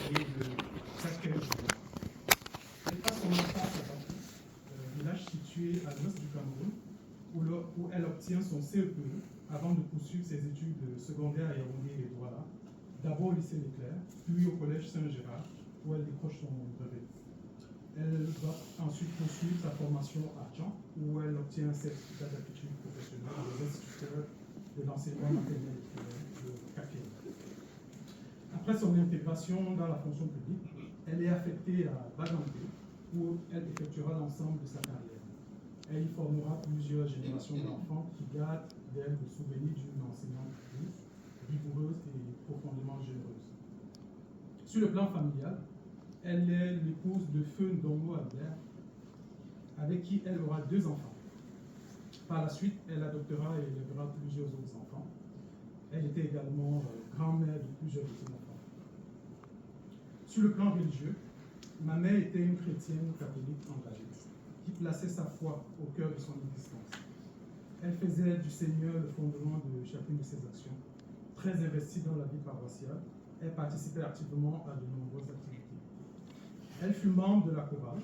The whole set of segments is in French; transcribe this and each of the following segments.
et de Kakejour. Elle passe son enfance à Bafou, village situé à l'ouest du Cameroun, où elle obtient son CEPE avant de poursuivre ses études secondaires à Yaoundé et Douala, d'abord au lycée Leclerc, puis au collège Saint-Gérard, où elle décroche son brevet. Elle va ensuite poursuivre sa formation à Tchang, où elle obtient un certificat d'aptitude professionnelle de l'instituteur de l'enseignement maternel et primaire de Kakejour. Après son intégration dans la fonction publique, elle est affectée à Baganté, où elle effectuera l'ensemble de sa carrière. Elle y formera plusieurs générations d'enfants qui gardent d'elle le souvenir d'une enseignante douce, rigoureuse et profondément généreuse. Sur le plan familial, elle est l'épouse de Feu Ndongo Albert, avec qui elle aura 2 enfants. Par la suite, elle adoptera et élèvera plusieurs autres enfants. Elle était également grand-mère de plusieurs petits-enfants. Sur le plan religieux, ma mère était une chrétienne catholique engagée, qui plaçait sa foi au cœur de son existence. Elle faisait du Seigneur le fondement de chacune de ses actions. Très investie dans la vie paroissiale, elle participait activement à de nombreuses activités. Elle fut membre de la chorale,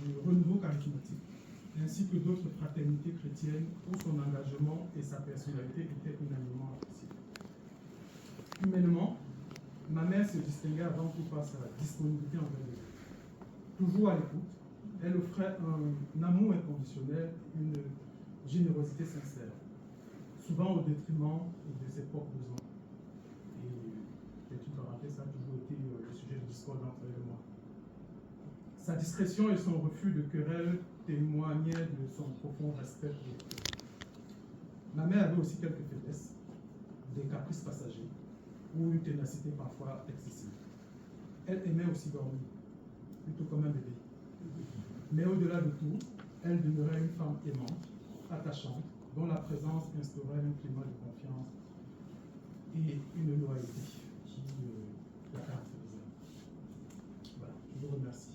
du Renouveau charismatique, ainsi que d'autres fraternités chrétiennes où son engagement et sa personnalité étaient unanimement appréciés. Humainement, ma mère se distinguait avant tout par sa disponibilité envers les autres. Toujours à l'écoute, elle offrait un amour inconditionnel, une générosité sincère, souvent au détriment de ses propres besoins. Et petite parenthèse, ça a toujours été le sujet de discorde entre elle et moi. Sa discrétion et son refus de querelle témoignaient de son profond respect pour l'autre. Ma mère avait aussi quelques faiblesses, des caprices passagers ou une ténacité parfois excessive. Elle aimait aussi dormir, plutôt comme un bébé. Mais au-delà de tout, elle demeurait une femme aimante, attachante, dont la présence instaurait un climat de confiance et une loyauté qui la caractérisait. Voilà, je vous remercie.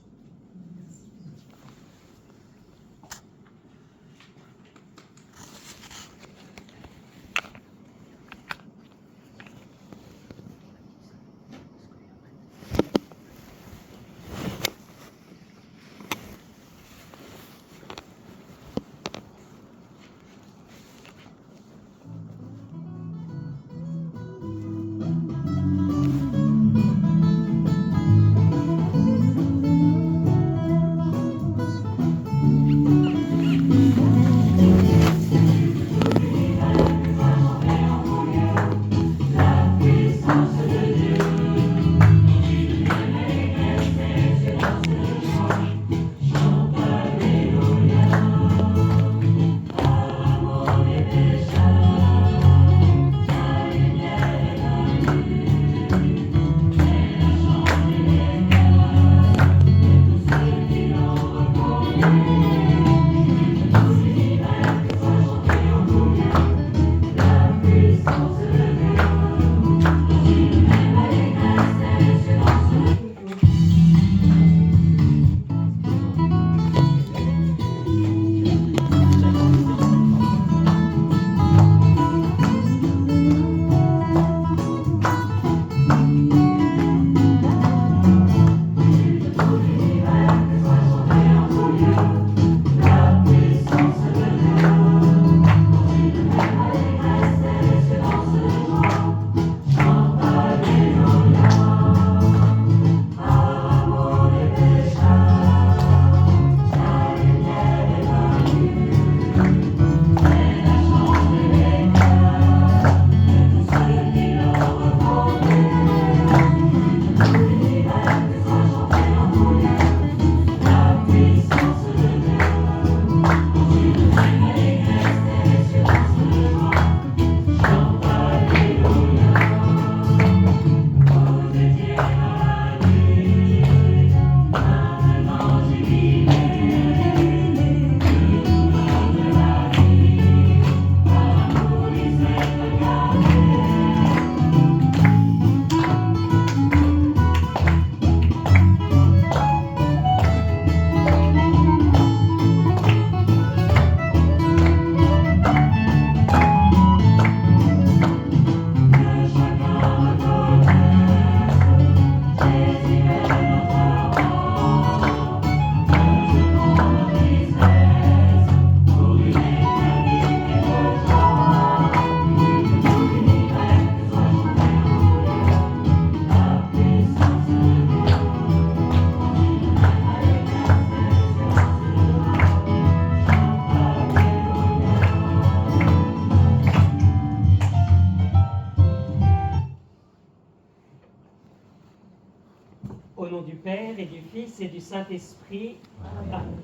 Au nom du Père et du Fils et du Saint-Esprit, Amen.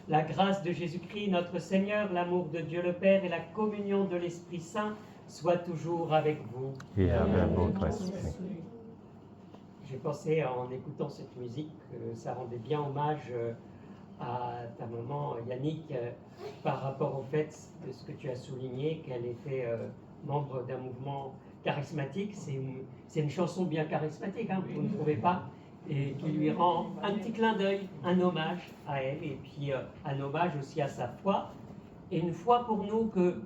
La grâce de Jésus-Christ, notre Seigneur, l'amour de Dieu le Père et la communion de l'Esprit Saint soient toujours avec vous. Et avec votre esprit. J'ai pensé en écoutant cette musique que ça rendait bien hommage à ta maman Yannick par rapport au fait de ce que tu as souligné, qu'elle était membre d'un mouvement charismatique. C'est une chanson bien charismatique, hein, vous ne trouvez pas? Et qui lui rend un petit clin d'œil, un hommage à elle, et puis un hommage aussi à sa foi. Et une foi pour nous que,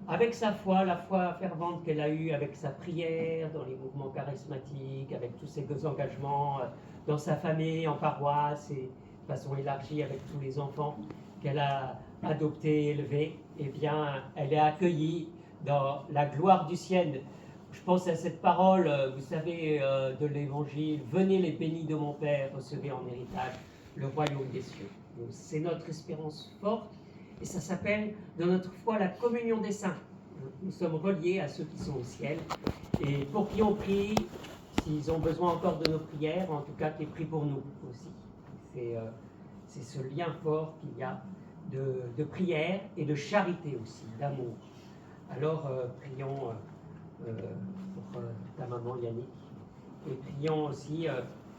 avec sa foi, la foi fervente qu'elle a eue, avec sa prière dans les mouvements charismatiques, avec tous ses engagements dans sa famille, en paroisse, et de façon élargie avec tous les enfants qu'elle a adoptés, élevés, eh bien, elle est accueillie dans la gloire du ciel. Je pense à cette parole, vous savez, de l'Évangile, « Venez les bénis de mon Père, recevez en héritage le royaume des cieux ». C'est notre espérance forte, et ça s'appelle, dans notre foi, la communion des saints. Nous sommes reliés à ceux qui sont au ciel, et pour qui on prie, s'ils ont besoin encore de nos prières, en tout cas, qu'ils prient pour nous aussi. C'est ce lien fort qu'il y a de prière et de charité aussi, d'amour. Alors, prions pour ta maman Yannick, et prions aussi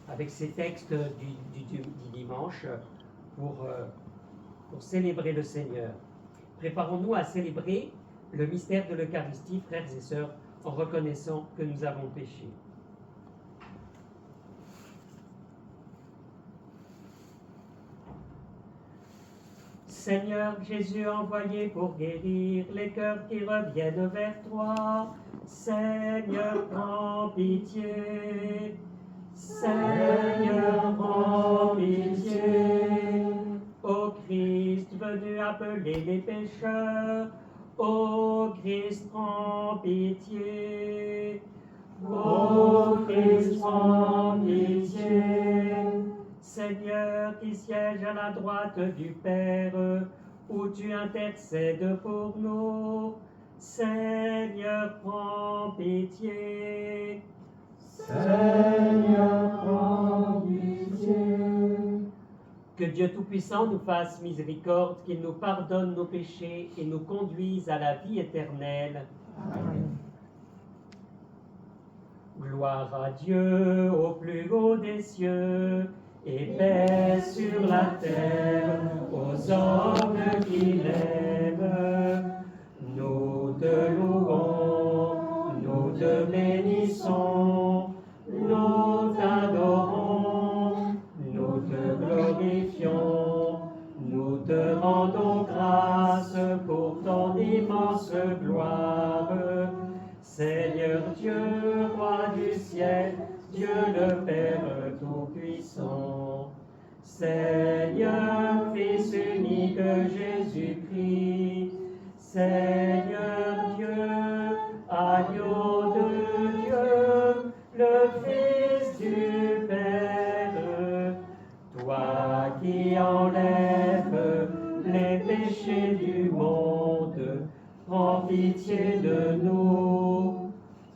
avec ces textes du dimanche pour célébrer le Seigneur. Préparons-nous à célébrer le mystère de l'Eucharistie, frères et sœurs, en reconnaissant que nous avons péché. Seigneur Jésus envoyé pour guérir les cœurs qui reviennent vers toi, Seigneur, prends pitié. Seigneur, prends pitié. Ô Christ, venu appeler les pécheurs, ô Christ, prends pitié. Ô Christ, prends pitié. Seigneur qui siège à la droite du Père, où tu intercèdes pour nous, Seigneur, prends pitié. Seigneur, prends pitié. Que Dieu Tout-Puissant nous fasse miséricorde, qu'il nous pardonne nos péchés et nous conduise à la vie éternelle. Amen. Gloire à Dieu au plus haut des cieux, et paix sur la terre aux hommes qui l'aiment. Nous te louons, nous te bénissons, nous t'adorons, nous te glorifions, nous te rendons grâce pour ton immense gloire. Seigneur Dieu, roi du ciel, Dieu le Père Tout-Puissant, Seigneur, Fils unique Jésus-Christ, Seigneur Dieu, agneau de Dieu, le Fils du Père, toi qui enlèves les péchés du monde, prends pitié de nous.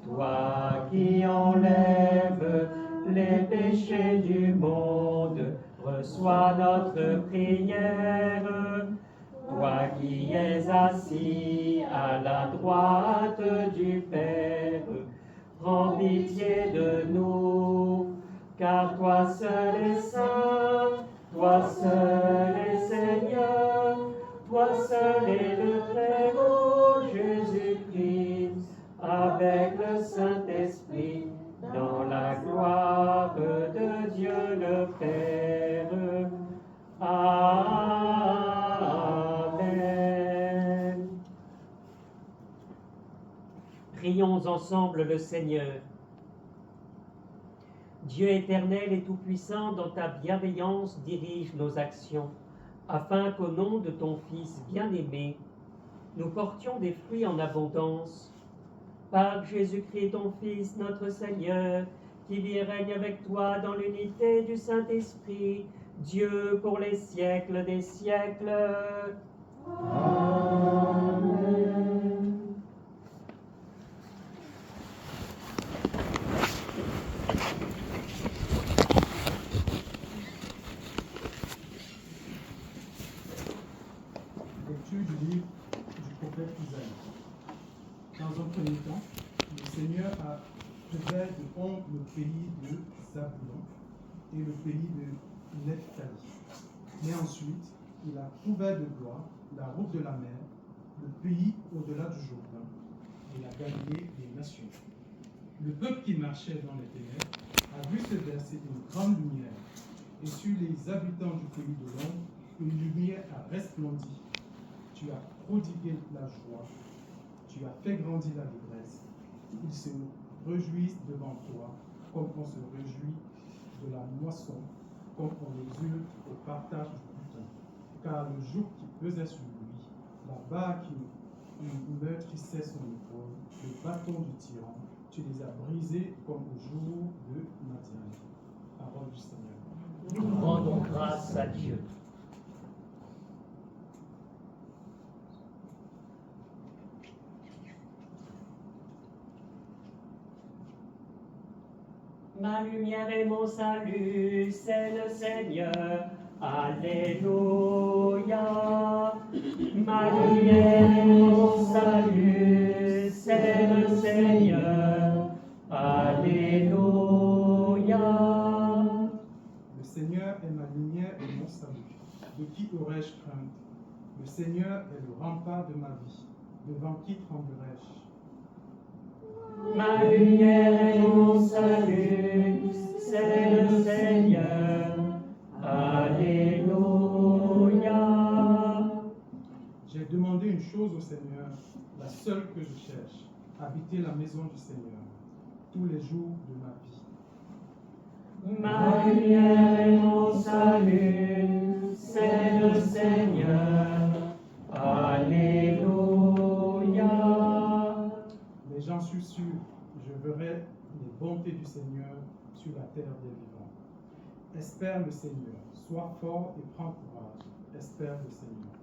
Toi qui enlèves les péchés du monde, reçois notre prière. Toi qui es assis à la droite du Père, prends pitié de nous, car toi seul est saint, toi seul est Seigneur, toi seul est le très haut Jésus-Christ, avec le Saint-Esprit, dans la gloire de Dieu le Père. Amen. Prions ensemble le Seigneur. Dieu éternel et tout-puissant, dans ta bienveillance dirige nos actions, afin qu'au nom de ton Fils bien-aimé, nous portions des fruits en abondance. Par Jésus-Christ, ton Fils, notre Seigneur, qui vit et règne avec toi dans l'unité du Saint-Esprit, Dieu pour les siècles des siècles. Amen. et le pays de Nephtali. Mais ensuite, il a couvert de gloire la route de la mer, le pays au-delà du Jourdain, et la Galilée des nations. Le peuple qui marchait dans les ténèbres a vu se verser une grande lumière, et sur les habitants du pays de l'ombre, une lumière a resplendi. Tu as prodigué la joie, tu as fait grandir la détresse. Ils se réjouissent devant toi, comme on se réjouit de la moisson, comme on exulte au partage du butin. Car le joug qui pesait sur lui, la barre qui meurtrissait son épaule, le bâton du tyran, tu les as brisés comme au jour de Madian. Parole du Seigneur. Nous rendons grâce à Dieu. Ma lumière et mon salut, c'est le Seigneur. Alléluia. Ma lumière et mon salut, c'est le Seigneur. Alléluia. Le Seigneur est ma lumière et mon salut. De qui aurais-je crainte? Le Seigneur est le rempart de ma vie. Devant qui tremblerais-je? Ma lumière et mon salut, c'est le Seigneur. Alléluia. J'ai demandé une chose au Seigneur, la seule que je cherche, habiter la maison du Seigneur tous les jours de ma vie. Ma lumière et mon salut, c'est le Seigneur. Alléluia. Mais j'en suis sûr, je verrai les bontés du Seigneur sur la terre des vivants. Espère le Seigneur, sois fort et prends courage. Espère le Seigneur.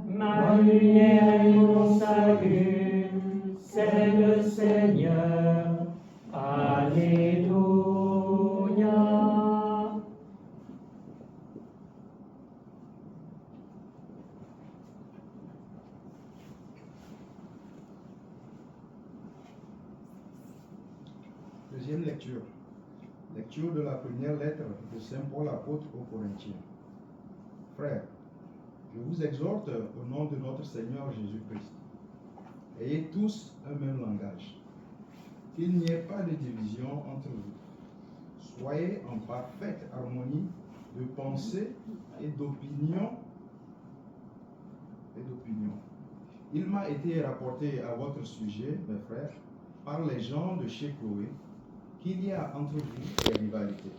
Ma lumière et mon salut, c'est le Seigneur. Alléluia. Deuxième lecture. Lecture de la première lettre de Saint Paul apôtre aux Corinthiens. Frères, je vous exhorte au nom de notre Seigneur Jésus-Christ. Ayez tous un même langage. Qu'il n'y ait pas de division entre vous. Soyez en parfaite harmonie de pensée et d'opinion. Il m'a été rapporté à votre sujet, mes frères, par les gens de chez Chloé, qu'il y a entre vous des rivalités.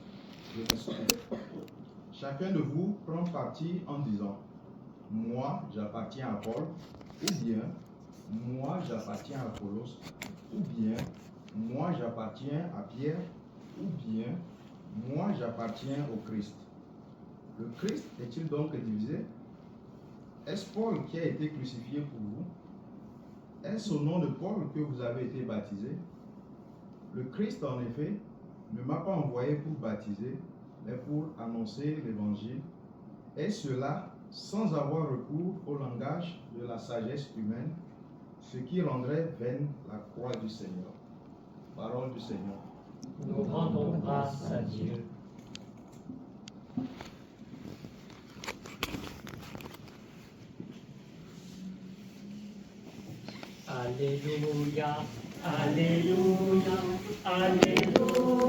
Je m'explique. Chacun de vous prend parti en disant « Moi, j'appartiens à Paul » ou bien « Moi, j'appartiens à Apollos » ou bien « Moi, j'appartiens à Pierre » ou bien « Moi, j'appartiens au Christ ». Le Christ est-il donc divisé? Est-ce Paul qui a été crucifié pour vous? Est-ce au nom de Paul que vous avez été baptisé? Le Christ, en effet, ne m'a pas envoyé pour baptiser, mais pour annoncer l'Évangile, et cela sans avoir recours au langage de la sagesse humaine, ce qui rendrait vaine la croix du Seigneur. Parole du Seigneur. Nous rendons grâce à Dieu. Alléluia, Alléluia, Alléluia,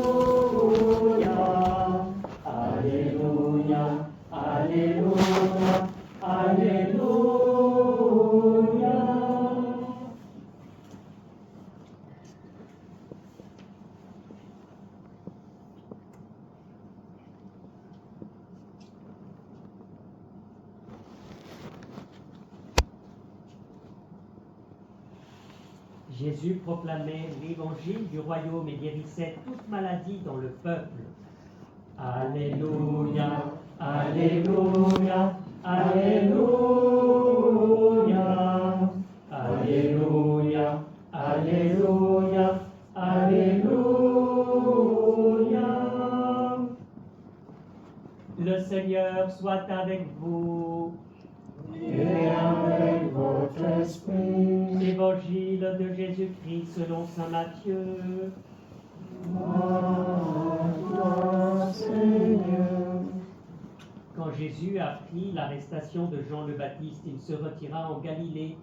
Alléluia, Alléluia, Alléluia. Jésus proclamait l'évangile du royaume et guérissait toute maladie dans le peuple. Alléluia, Alléluia, Alléluia, Alléluia, Alléluia, Alléluia. Le Seigneur soit avec vous. Et avec votre esprit. Évangile de Jésus-Christ selon saint Matthieu. Toi, Seigneur. Jésus apprit l'arrestation de Jean le Baptiste, il se retira en Galilée.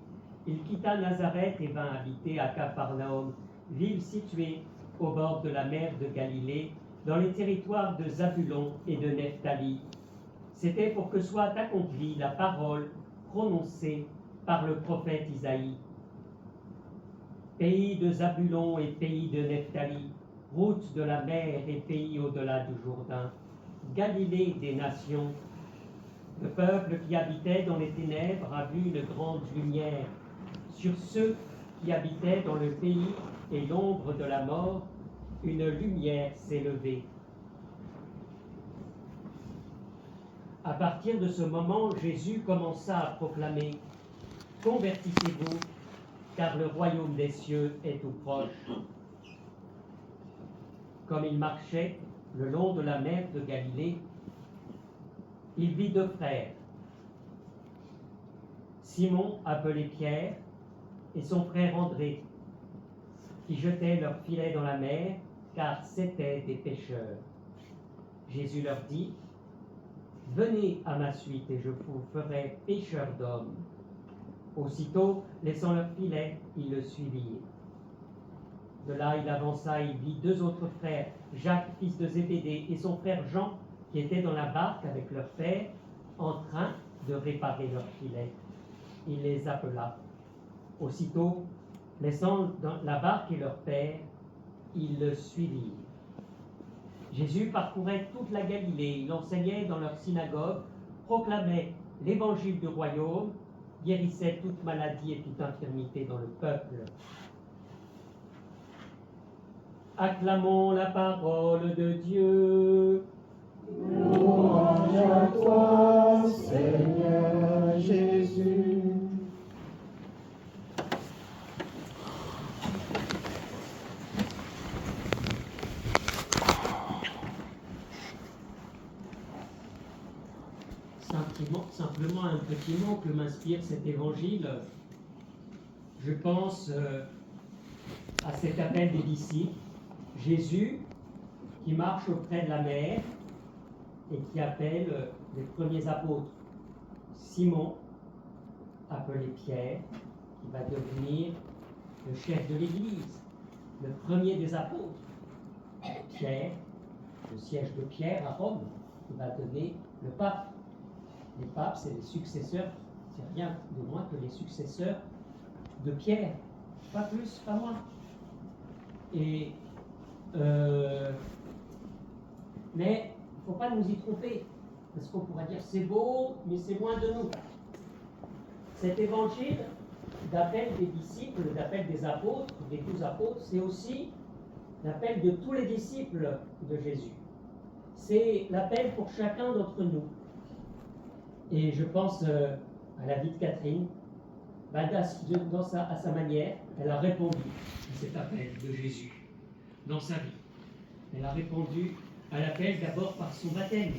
Il quitta Nazareth et vint habiter à Capharnaüm, ville située au bord de la mer de Galilée, dans les territoires de Zabulon et de Nephtali. C'était pour que soit accomplie la parole prononcée par le prophète Isaïe. Pays de Zabulon et pays de Nephtali, route de la mer et pays au-delà du Jourdain, Galilée des nations. Le peuple qui habitait dans les ténèbres a vu une grande lumière. Sur ceux qui habitaient dans le pays et l'ombre de la mort, une lumière s'est levée. À partir de ce moment, Jésus commença à proclamer « Convertissez-vous, car le royaume des cieux est tout proche. » Comme il marchait le long de la mer de Galilée, il vit deux frères, Simon, appelé Pierre, et son frère André, qui jetaient leurs filets dans la mer, car c'étaient des pêcheurs. Jésus leur dit, « Venez à ma suite, et je vous ferai pêcheurs d'hommes. » Aussitôt, laissant leurs filets, ils le suivirent. De là, il avança et il vit deux autres frères, Jacques, fils de Zébédée, et son frère Jean, qui étaient dans la barque avec leur père, en train de réparer leurs filets. Il les appela. Aussitôt, laissant dans la barque et leur père, ils le suivirent. Jésus parcourait toute la Galilée, il enseignait dans leur synagogue, proclamait l'évangile du royaume, guérissait toute maladie et toute infirmité dans le peuple. Acclamons la parole de Dieu. Louange à toi, Seigneur Jésus. Simplement un petit mot que m'inspire cet évangile. Je pense à cet appel des disciples. Jésus qui marche auprès de la mer et qui appelle les premiers apôtres. Simon, appelé Pierre, qui va devenir le chef de l'Église, le premier des apôtres. Pierre, le siège de Pierre à Rome, qui va donner le pape. Les papes, c'est les successeurs, c'est rien de moins que les successeurs de Pierre, pas plus, pas moins. Et mais il ne faut pas nous y tromper, parce qu'on pourrait dire c'est beau, mais c'est loin de nous. Cet évangile d'appel des disciples, d'appel des apôtres, des 12 apôtres, c'est aussi l'appel de tous les disciples de Jésus. C'est l'appel pour chacun d'entre nous. Et je pense à la vie de Catherine, à sa manière, elle a répondu à cet appel de Jésus dans sa vie. Elle a répondu à l'appel d'abord par son baptême.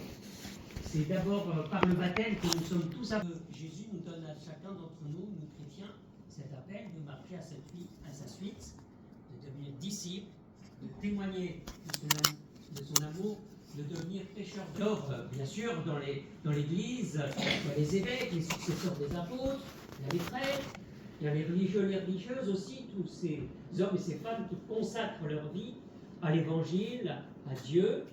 C'est d'abord par le baptême que nous sommes tous appelés. Jésus nous donne à chacun d'entre nous, nous chrétiens, cet appel de marcher à sa suite, de devenir disciple, de témoigner de son amour, de devenir pécheur d'or. Bien sûr, dans l'Église, il y a les évêques, les successeurs des apôtres, il y a les prêtres, il y a les religieux, les religieuses aussi, tous ces hommes et ces femmes qui consacrent leur vie à l'Évangile, à Dieu.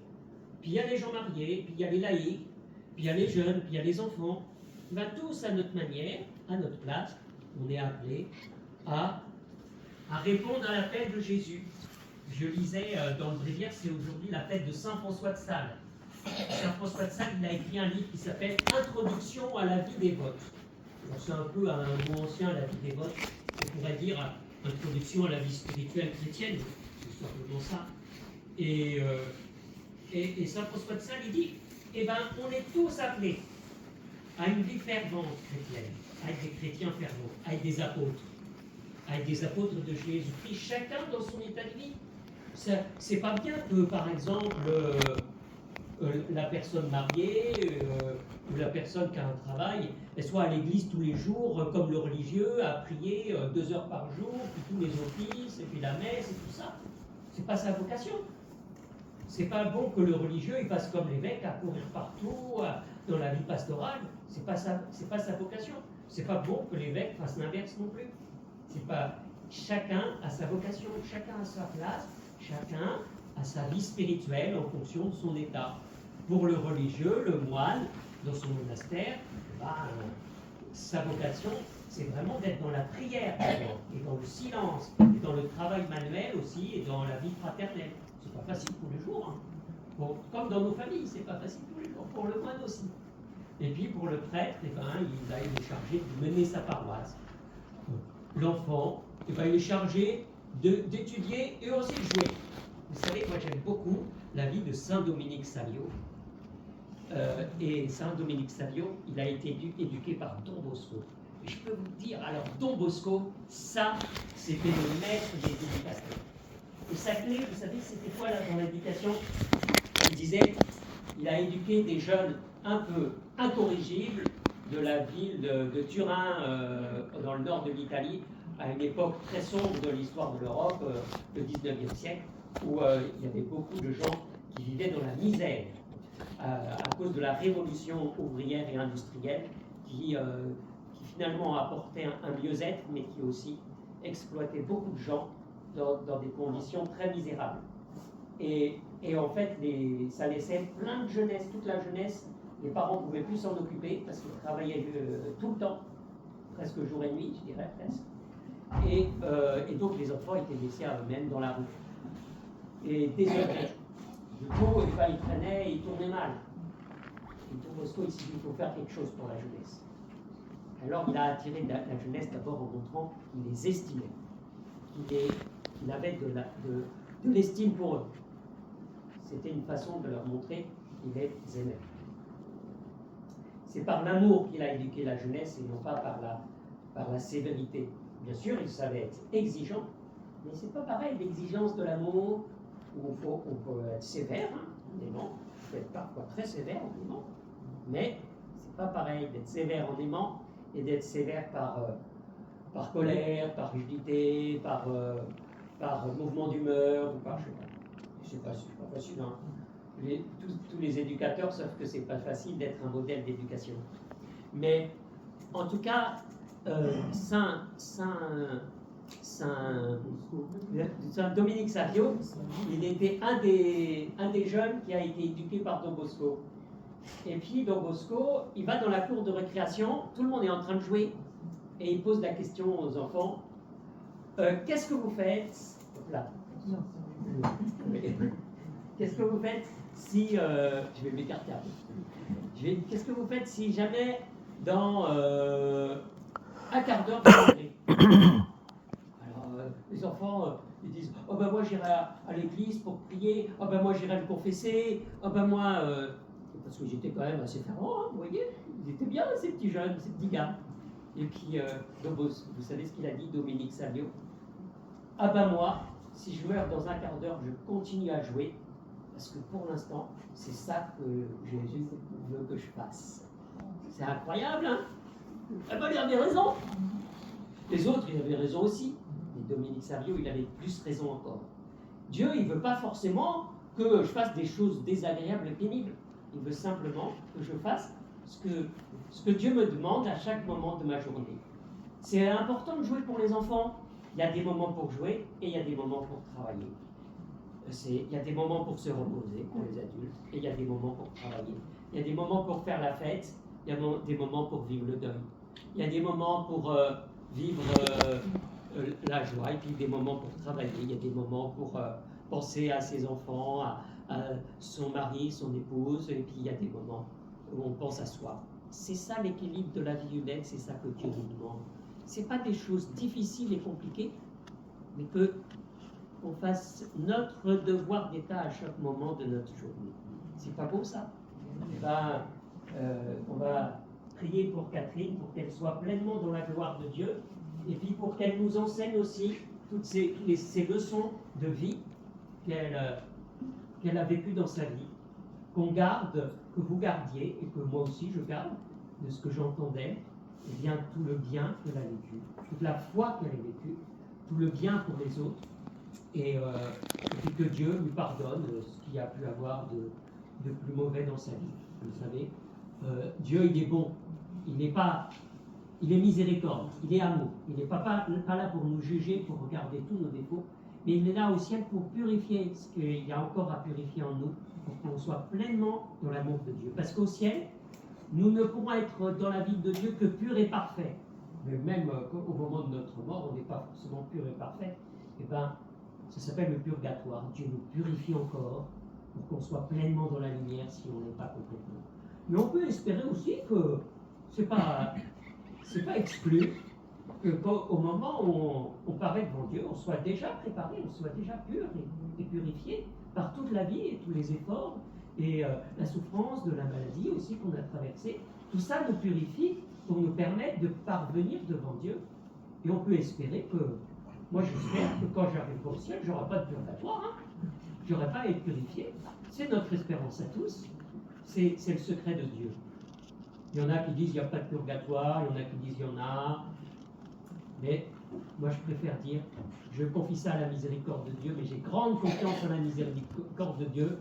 Puis il y a les gens mariés, puis il y a les laïcs, puis il y a les jeunes, puis il y a les enfants. Tous à notre manière, à notre place, on est appelés à répondre à l'appel de Jésus. Je lisais dans le bréviaire, c'est aujourd'hui la fête de Saint François de Sales. Saint François de Sales, il a écrit un livre qui s'appelle « Introduction à la vie dévote ». C'est un peu un mot ancien, la vie dévote. On pourrait dire introduction à la vie spirituelle chrétienne. C'est simplement ça. Et Saint François de Sales, il dit, on est tous appelés à une vie fervente chrétienne, à être des chrétiens fervents, à être des apôtres de Jésus-Christ, chacun dans son état de vie. C'est pas bien que, par exemple, la personne mariée ou la personne qui a un travail, elle soit à l'église tous les jours, comme le religieux, à prier 2 heures par jour, puis tous les offices, et puis la messe, et tout ça. C'est pas sa vocation. C'est pas bon que le religieux il fasse comme l'évêque à courir partout dans la vie pastorale. C'est pas sa vocation. C'est pas bon que l'évêque fasse l'inverse non plus. C'est pas chacun a sa vocation, chacun a sa place, chacun a sa vie spirituelle en fonction de son état. Pour le religieux, le moine dans son monastère, sa vocation, c'est vraiment d'être dans la prière et dans le silence, et dans le travail manuel aussi, et dans la vie fraternelle. C'est pas facile tous les jours, hein. Bon, comme dans nos familles, c'est pas facile tous les jours, pour le moine aussi. Et puis pour le prêtre, il est chargé de mener sa paroisse. L'enfant, il est chargé d'étudier et aussi de jouer. Vous savez, moi j'aime beaucoup la vie de Saint Dominique Savio. Et Saint Dominique Savio, il a été éduqué par Don Bosco. Et je peux vous dire, alors Don Bosco, ça, c'était le maître des éducateurs. Et sa clé, vous savez, c'était quoi là dans l'éducation? Il disait, il a éduqué des jeunes un peu incorrigibles de la ville de Turin, dans le nord de l'Italie, à une époque très sombre de l'histoire de l'Europe, le 19e siècle, où il y avait beaucoup de gens qui vivaient dans la misère à cause de la révolution ouvrière et industrielle qui finalement apportait un mieux-être, mais qui aussi exploitait beaucoup de gens dans des conditions très misérables. Et en fait, ça laissait plein de jeunesse, toute la jeunesse. Les parents ne pouvaient plus s'en occuper parce qu'ils travaillaient tout le temps, presque jour et nuit, je dirais presque. Et donc les enfants étaient laissés à eux-mêmes dans la rue. Et désœuvrés. Du coup, ils traînaient, ils tournaient mal. Et Don Bosco, il s'est dit, il faut faire quelque chose pour la jeunesse. Alors il a attiré la jeunesse d'abord en montrant qu'il les estimait, qu'il avait de l'estime pour eux. C'était une façon de leur montrer qu'il les aimait. C'est par l'amour qu'il a éduqué la jeunesse et non pas par la sévérité. Bien sûr, il savait être exigeant, mais c'est pas pareil l'exigence de l'amour où on peut être sévère, hein, on aimant, on peut être parfois très sévère en aimant, mais c'est pas pareil d'être sévère en aimant et d'être sévère par colère, par rigidité, par mouvement d'humeur ou par je sais pas. C'est pas facile. Hein. Tous les éducateurs savent que c'est pas facile d'être un modèle d'éducation. Mais en tout cas, Saint Dominique Savio, il était un des jeunes qui a été éduqué par Don Bosco. Et puis Don Bosco, il va dans la cour de récréation, tout le monde est en train de jouer, et il pose la question aux enfants, qu'est-ce que vous faites? Là. Qu'est-ce que vous faites si... je vais m'écarter un peu. Qu'est-ce que vous faites si jamais dans un quart d'heure vous rentrez? Alors les enfants, ils disent, oh ben moi j'irai à l'église pour prier, oh ben moi j'irai me confesser, oh ben moi... parce que j'étais quand même assez fervent, hein, vous voyez, ils étaient bien ces petits jeunes, ces petits gars. Et puis, vous savez ce qu'il a dit, Dominique Savio? Ah ben moi, si je meurs dans un quart d'heure, je continue à jouer, parce que pour l'instant, c'est ça que Jésus veut que je fasse. C'est incroyable, hein? Eh ben, il avait raison. Les autres, ils avaient raison aussi. Mais Dominique Savio, il avait plus raison encore. Dieu, il ne veut pas forcément que je fasse des choses désagréables et pénibles. Il veut simplement que je fasse ce que Dieu me demande à chaque moment de ma journée. C'est important de jouer pour les enfants. Il y a des moments pour jouer et il y a des moments pour travailler. Il y a des moments pour se reposer pour les adultes et il y a des moments pour travailler. Il y a des moments pour faire la fête, il y a des moments pour vivre le deuil. Il y a des moments pour vivre la joie et puis des moments pour travailler. Il y a des moments pour penser à ses enfants, à son mari, son épouse, et puis il y a des moments où on pense à soi. C'est ça l'équilibre de la vie humaine, c'est ça que Dieu nous demande. Ce n'est pas des choses difficiles et compliquées, mais qu'on fasse notre devoir d'État à chaque moment de notre journée. C'est pas beau ça? On va prier pour Catherine, pour qu'elle soit pleinement dans la gloire de Dieu, et puis pour qu'elle nous enseigne aussi toutes ces leçons de vie qu'elle a vécues dans sa vie, qu'on garde, que vous gardiez, et que moi aussi je garde, de ce que j'entendais, et bien tout le bien qu'elle a vécu, toute la foi qu'elle a vécue, tout le bien pour les autres, et puis que Dieu lui pardonne ce qu'il a pu avoir de plus mauvais dans sa vie. Vous savez, Dieu, il est bon, il est miséricorde, il est amour. Il n'est pas là pour nous juger, pour regarder tous nos défauts, mais il est là au ciel pour purifier ce qu'il y a encore à purifier en nous, pour qu'on soit pleinement dans l'amour de Dieu. Parce qu'au ciel, nous ne pourrons être dans la vie de Dieu que purs et parfaits. Mais même au moment de notre mort, on n'est pas forcément pur et parfait. Eh bien, ça s'appelle le purgatoire. Dieu nous purifie encore pour qu'on soit pleinement dans la lumière si on n'est pas complètement. Mais on peut espérer aussi que c'est pas exclu qu'au moment où on paraît devant Dieu, on soit déjà préparé, on soit déjà pur et purifié par toute la vie et tous les efforts et la souffrance de la maladie aussi qu'on a traversée. Tout ça nous purifie pour nous permettre de parvenir devant Dieu. Et on peut espérer que, moi j'espère que quand j'arriverai au ciel, je n'aurai pas de purgatoire, je n'aurai pas à être purifié. C'est notre espérance à tous, c'est le secret de Dieu. Il y en a qui disent qu'il n'y a pas de purgatoire, il y en a qui disent qu'il y en a. Mais moi je préfère dire, je confie ça à la miséricorde de Dieu, mais j'ai grande confiance en la miséricorde de Dieu,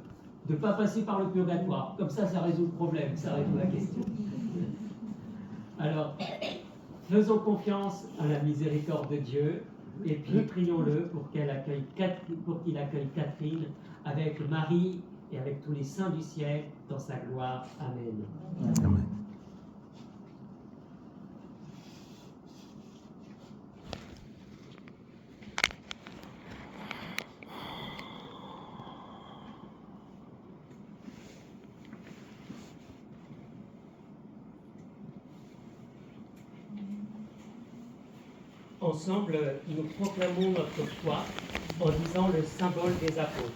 de ne pas passer par le purgatoire. Comme ça résout le problème, ça résout la question. Alors, faisons confiance à la miséricorde de Dieu, et puis prions-le pour qu'il accueille Catherine avec Marie et avec tous les saints du ciel dans sa gloire. Amen. Amen. Ensemble, nous proclamons notre foi en disant le symbole des apôtres.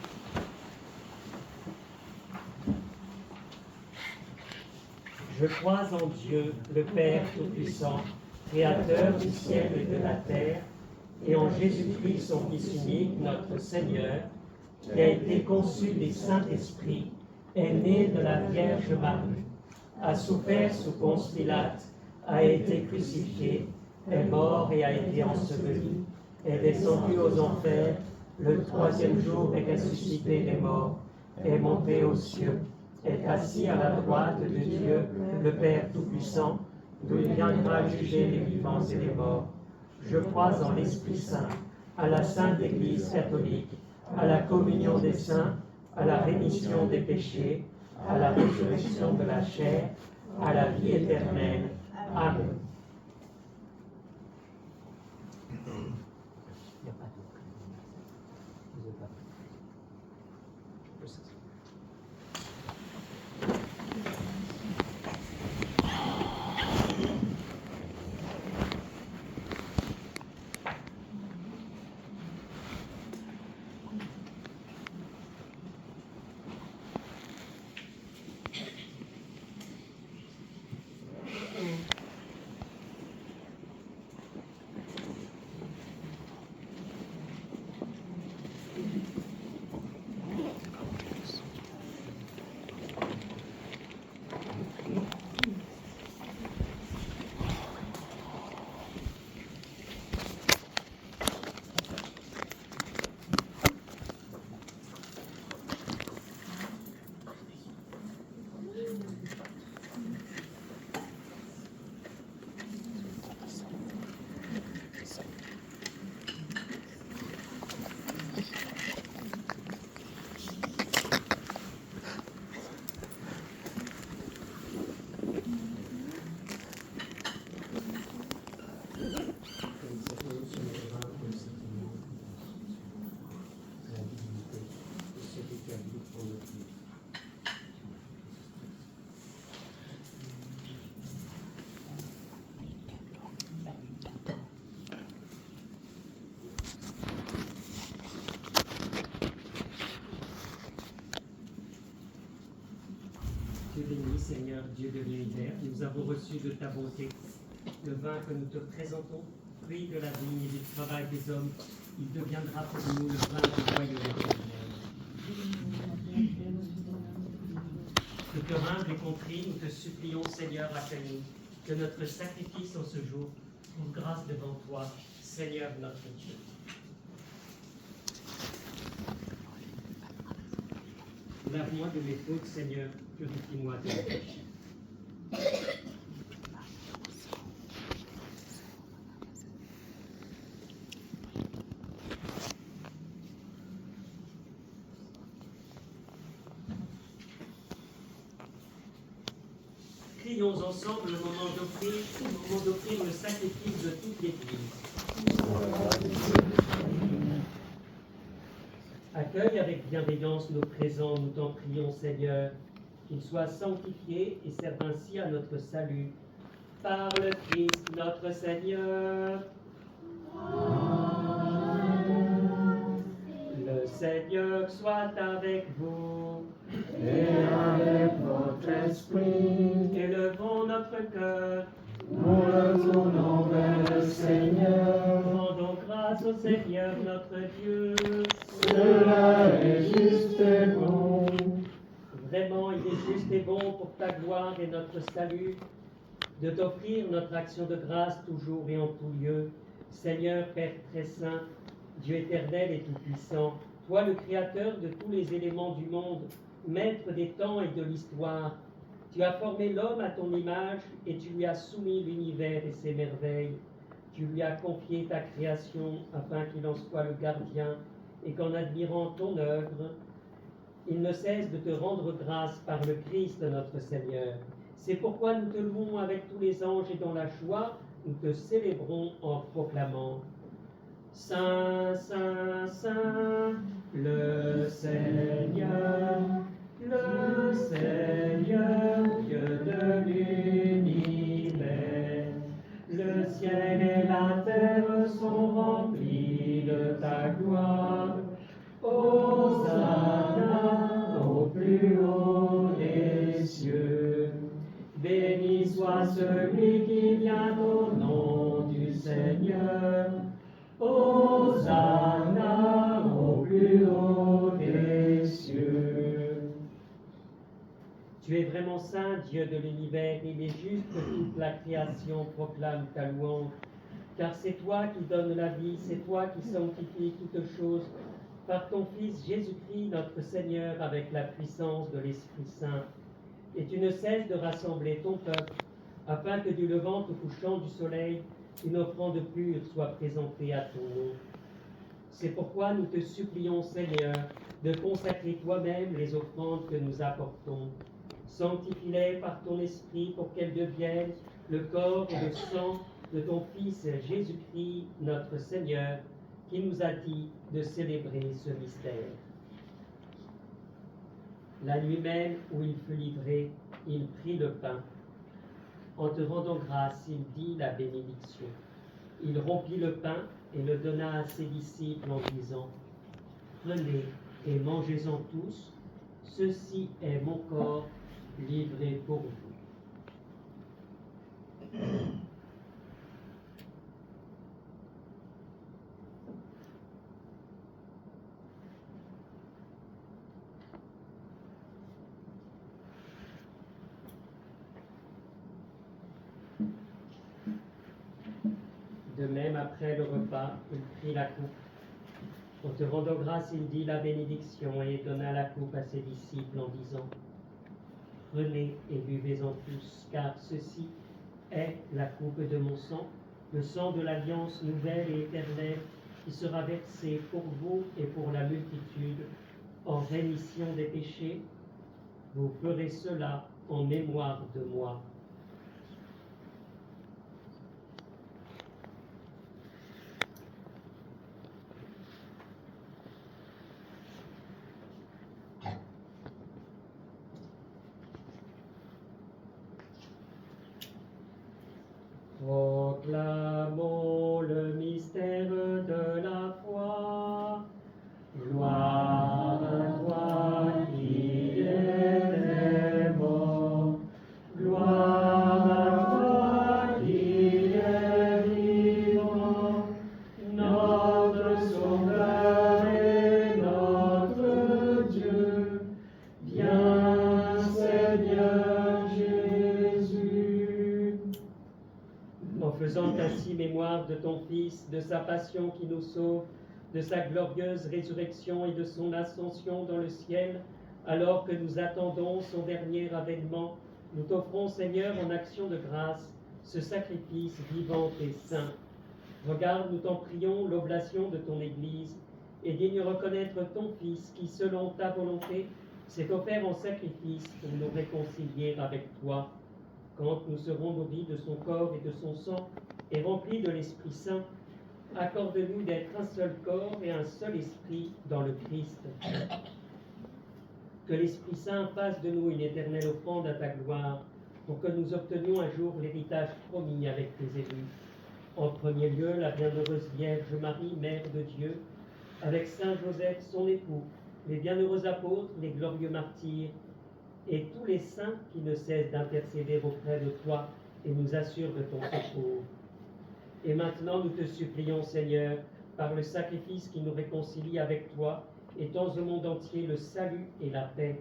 Je crois en Dieu, le Père Tout-Puissant, Créateur du ciel et de la terre, et en Jésus-Christ, son Fils unique, notre Seigneur, qui a été conçu du Saint-Esprit, est né de la Vierge Marie, a souffert sous Ponce Pilate, a été crucifié, est mort et a été enseveli, est descendu aux enfers, le troisième jour est ressuscité des morts, est monté aux cieux, est assis à la droite de Dieu, le Père Tout-Puissant, d'où il viendra juger les vivants et les morts. Je crois en l'Esprit Saint, à la Sainte Église catholique, à la communion des saints, à la rémission des péchés, à la résurrection de la chair, à la vie éternelle. Amen. Dieu béni, Seigneur, Dieu de l'univers, nous avons reçu de ta bonté le vin que nous te présentons, fruit de la vigne et du travail des hommes. Il deviendra pour nous le vin du royaume éternel. De cœur humble et contrit, nous te supplions, Seigneur, accueille-nous, que notre sacrifice en ce jour trouve grâce devant toi, Seigneur notre Dieu. Lave-moi de mes fautes, Seigneur, purifie-moi de mes péchés. Crions ensemble le moment d'offrir le sacrifice de toute l'Église. Accueille avec bienveillance nos présents, nous t'en prions, Seigneur, qu'ils soient sanctifiés et servent ainsi à notre salut. Par le Christ notre Seigneur. Le Seigneur soit avec vous. Et avec votre esprit, Élevons notre cœur. nous le tournons vers le Seigneur. Rendons grâce au Seigneur notre Dieu. Cela est juste et bon. Vraiment, il est juste et bon pour ta gloire et notre salut de t'offrir notre action de grâce toujours et en tout lieu. Seigneur, Père très saint, Dieu éternel et tout-puissant, toi le Créateur de tous les éléments du monde, Maître des temps et de l'histoire, tu as formé l'homme à ton image et tu lui as soumis l'univers et ses merveilles. Tu lui as confié ta création afin qu'il en soit le gardien et qu'en admirant ton œuvre, il ne cesse de te rendre grâce par le Christ notre Seigneur. C'est pourquoi nous te louons avec tous les anges et dans la joie, nous te célébrons en proclamant Saint, Saint, Saint, le Seigneur, Dieu de l'univers. Le ciel et la terre sont remplis de ta gloire. Hosanna au plus haut des cieux. Béni soit celui qui vient au nom du Seigneur. Hosanna au plus haut des cieux. Tu es vraiment saint, Dieu de l'univers, il est juste que toute la création proclame ta louange. Car c'est toi qui donnes la vie, c'est toi qui sanctifies toutes choses par ton Fils Jésus-Christ, notre Seigneur, avec la puissance de l'Esprit Saint. Et tu ne cesses de rassembler ton peuple, afin que du levant au couchant du soleil, une offrande pure soit présentée à ton nom. C'est pourquoi nous te supplions, Seigneur, de consacrer toi-même les offrandes que nous apportons. Sanctifie-les par ton esprit pour qu'elles deviennent le corps et le sang de ton Fils Jésus-Christ, notre Seigneur, qui nous a dit de célébrer ce mystère. La nuit même où il fut livré, il prit le pain. En te rendant grâce, il dit la bénédiction. Il rompit le pain et le donna à ses disciples en disant « Prenez et mangez-en tous, ceci est mon corps livré pour vous. » De même, après le repas, il prit la coupe. En te rendant grâce, il dit la bénédiction et donna la coupe à ses disciples en disant « Prenez et buvez-en tous, car ceci est la coupe de mon sang, le sang de l'alliance nouvelle et éternelle, qui sera versé pour vous et pour la multitude en rémission des péchés. Vous ferez cela en mémoire de moi. » Proclamons le mystère de la foi. Gloire à toi qui es mort. Gloire à toi qui es vivant. Notre Sauveur et notre Dieu. Viens, Seigneur Jésus. En faisant ainsi mémoire de ton Fils, de sa passion qui nous sauve, de sa glorieuse résurrection et de son ascension dans le ciel, Alors que nous attendons son dernier avènement, nous t'offrons, Seigneur, en action de grâce, ce sacrifice vivant et saint. Regarde, nous t'en prions, l'oblation de ton Église, et digne reconnaître ton Fils qui, selon ta volonté, s'est offert en sacrifice pour nous réconcilier avec toi. Quand nous serons nourris de son corps et de son sang, et remplis de l'Esprit Saint, accorde-nous d'être un seul corps et un seul esprit dans le Christ. Que l'Esprit Saint fasse de nous une éternelle offrande à ta gloire, pour que nous obtenions un jour l'héritage promis avec tes élus. En premier lieu, la bienheureuse Vierge Marie, Mère de Dieu, avec Saint Joseph, son époux, les bienheureux apôtres, les glorieux martyrs, et tous les saints qui ne cessent d'intercéder auprès de toi et nous assurent de ton secours. Et maintenant, nous te supplions, Seigneur, par le sacrifice qui nous réconcilie avec toi, étends au monde entier le salut et la paix.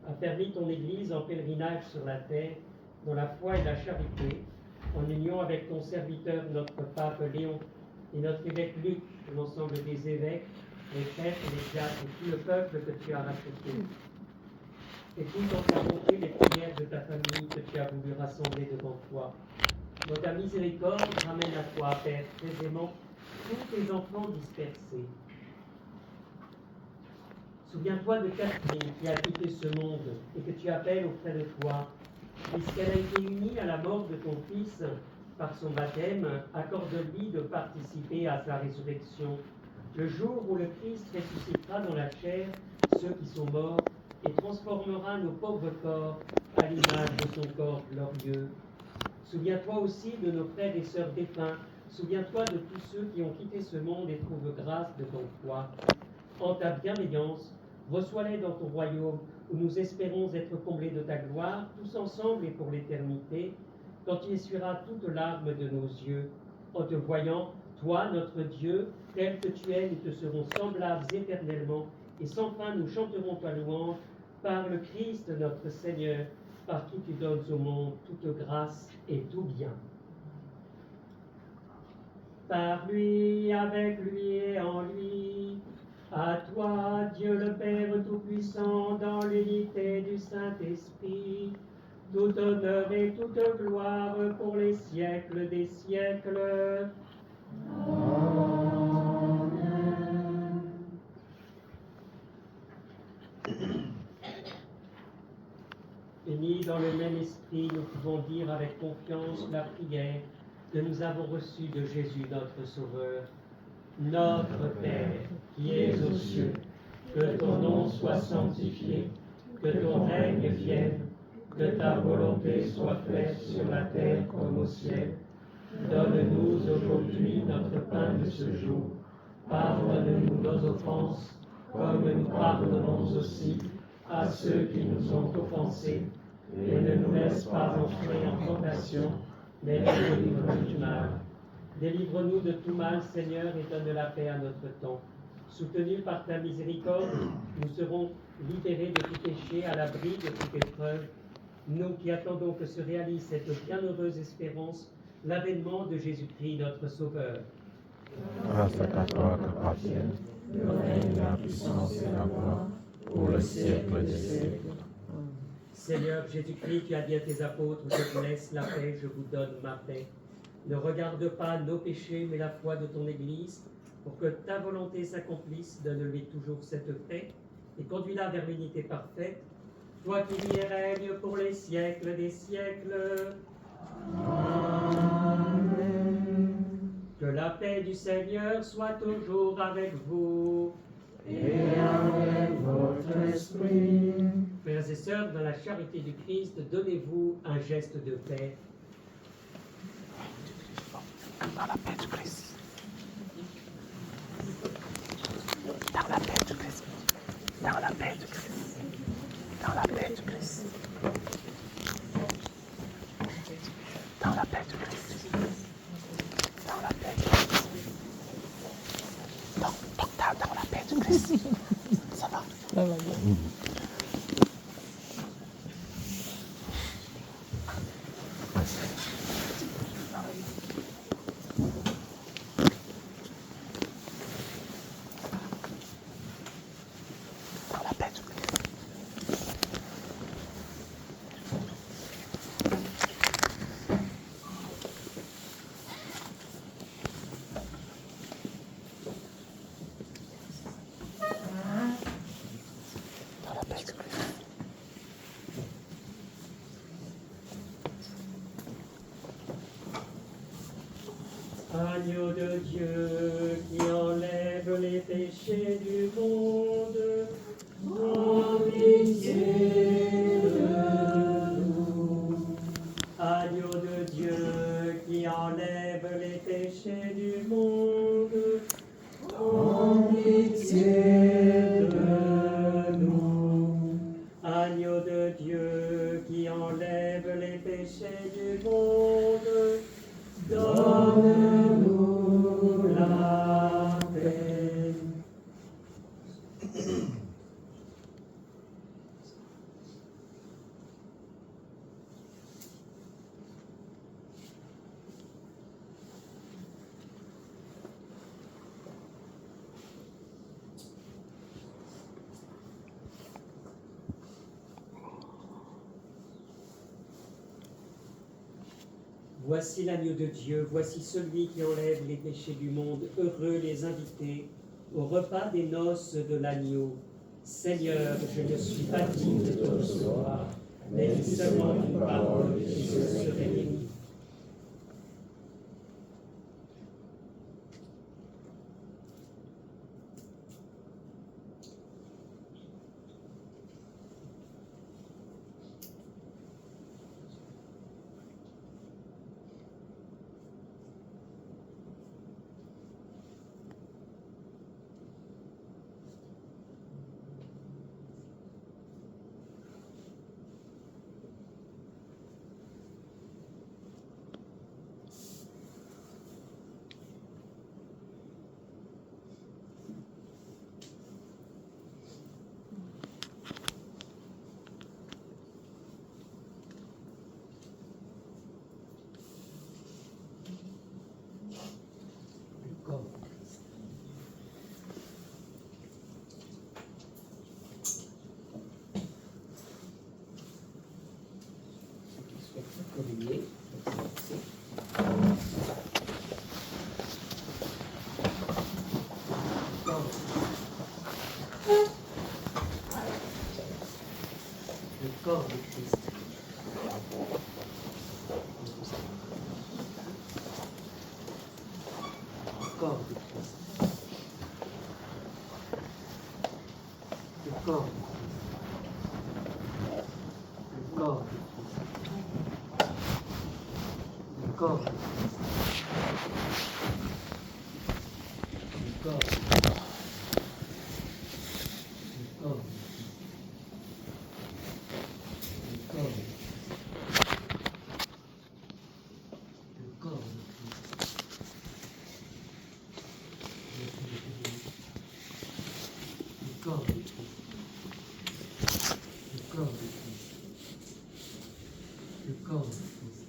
Affermis ton Église en pèlerinage sur la terre, dans la foi et la charité, en union avec ton serviteur, notre pape Léon, et notre évêque Luc, et l'ensemble des évêques, les prêtres, les diacres, et tout le peuple que tu as racheté. Écoute en ta bonté les prières de ta famille que tu as voulu rassembler devant toi. Dans ta miséricorde, ramène à toi, Père, très aimant, tous tes enfants dispersés. Souviens-toi de Catherine qui a quitté ce monde et que tu appelles auprès de toi. Puisqu'elle a été unie à la mort de ton Fils par son baptême, accorde-lui de participer à sa résurrection, le jour où le Christ ressuscitera dans la chair ceux qui sont morts et transformera nos pauvres corps à l'image de son corps glorieux. Souviens-toi aussi de nos frères et sœurs défunts. Souviens-toi de tous ceux qui ont quitté ce monde et trouvent grâce de ton foi. En ta bienveillance, reçois-les dans ton royaume, où nous espérons être comblés de ta gloire, tous ensemble et pour l'éternité, quand tu essuieras toute larme de nos yeux. En te voyant, toi, notre Dieu, tel que tu es, nous te serons semblables éternellement, et sans fin nous chanterons ta louange, par le Christ notre Seigneur, par qui tu donnes au monde toute grâce et tout bien. Par lui, avec lui et en lui, à toi, Dieu le Père Tout-Puissant, dans l'unité du Saint-Esprit, tout honneur et toute gloire pour les siècles des siècles. Amen. Unis dans le même esprit, nous pouvons dire avec confiance la prière que nous avons reçue de Jésus, notre Sauveur. Notre Père, qui es aux cieux, que ton nom soit sanctifié, que ton règne vienne, que ta volonté soit faite sur la terre comme au ciel. Donne-nous aujourd'hui notre pain de ce jour. Pardonne-nous nos offenses, comme nous pardonnons aussi à ceux qui nous ont offensés. Et ne nous laisse pas entrer en tentation, mais délivre-nous du mal. Délivre-nous de tout mal, Seigneur, et donne la paix à notre temps. Soutenus par ta miséricorde, nous serons libérés de tout péché, à l'abri de toute épreuve. Nous qui attendons que se réalise cette bienheureuse espérance, l'avènement de Jésus-Christ, notre Sauveur. Grâce à toi que appartiennent le règne, la puissance et la gloire pour le siècle des siècles. Seigneur Jésus-Christ, tu as dit à tes apôtres, je vous laisse la paix, je vous donne ma paix. Ne regarde pas nos péchés, mais la foi de ton Église, pour que ta volonté s'accomplisse. Donne-lui toujours cette paix et conduis-la vers l'unité parfaite. Toi qui vis et règnes pour les siècles des siècles. Amen. Que la paix du Seigneur soit toujours avec vous. Et avec votre esprit. Frères et sœurs, dans la charité du Christ, donnez-vous un geste de paix. Dans la paix du Christ. Dans la paix du Christ. Dans la paix du Christ. Dans la paix du Christ. Dans la paix du Christ. Dans la paix du Christ. Donc, dans la paix du Christ. Ça va? Ça va bien. Dans la paix du Christ. Agneau de Dieu qui enlève les péchés du monde, en pitié de nous. Agneau de Dieu qui enlève les péchés du monde, en pitié de nous. Agneau de Dieu qui enlève les péchés du monde, donne-nous la paix. Voici l'agneau de Dieu, voici celui qui enlève les péchés du monde. Heureux les invités au repas des noces de l'agneau. Seigneur, je ne suis pas digne de te recevoir, mais dis seulement une parole et je serai béni. Le corps de Christ. Le corps de Christ. Le corps de Christ. Le corps de Christ.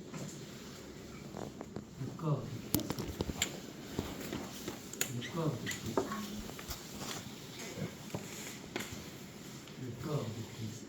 Le corps de Christ. Le corps de Christ.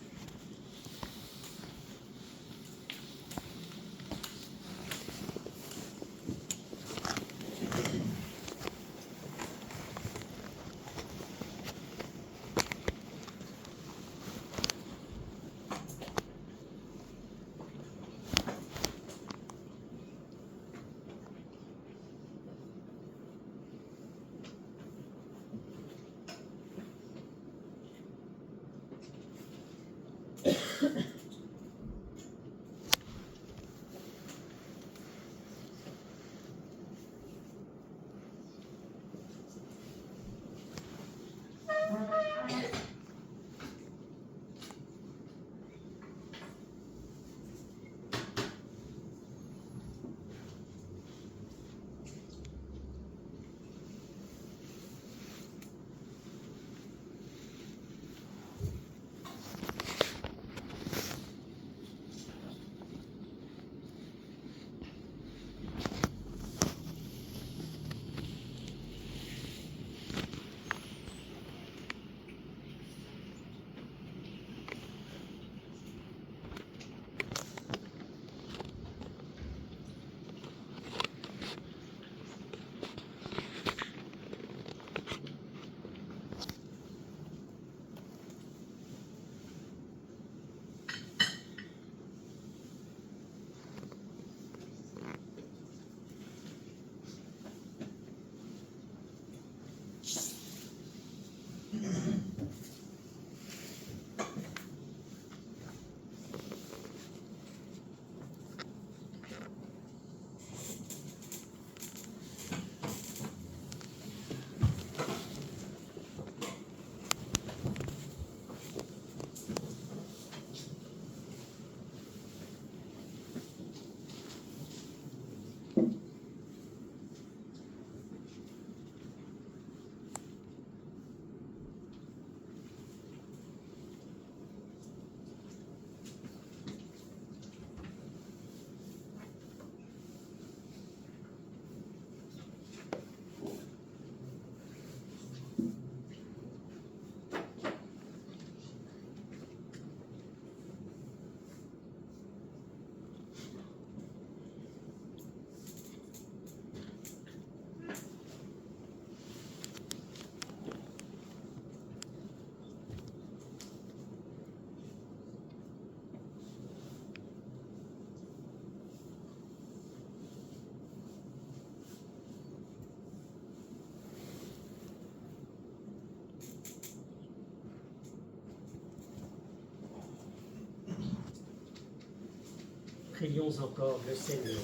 Prions encore le Seigneur.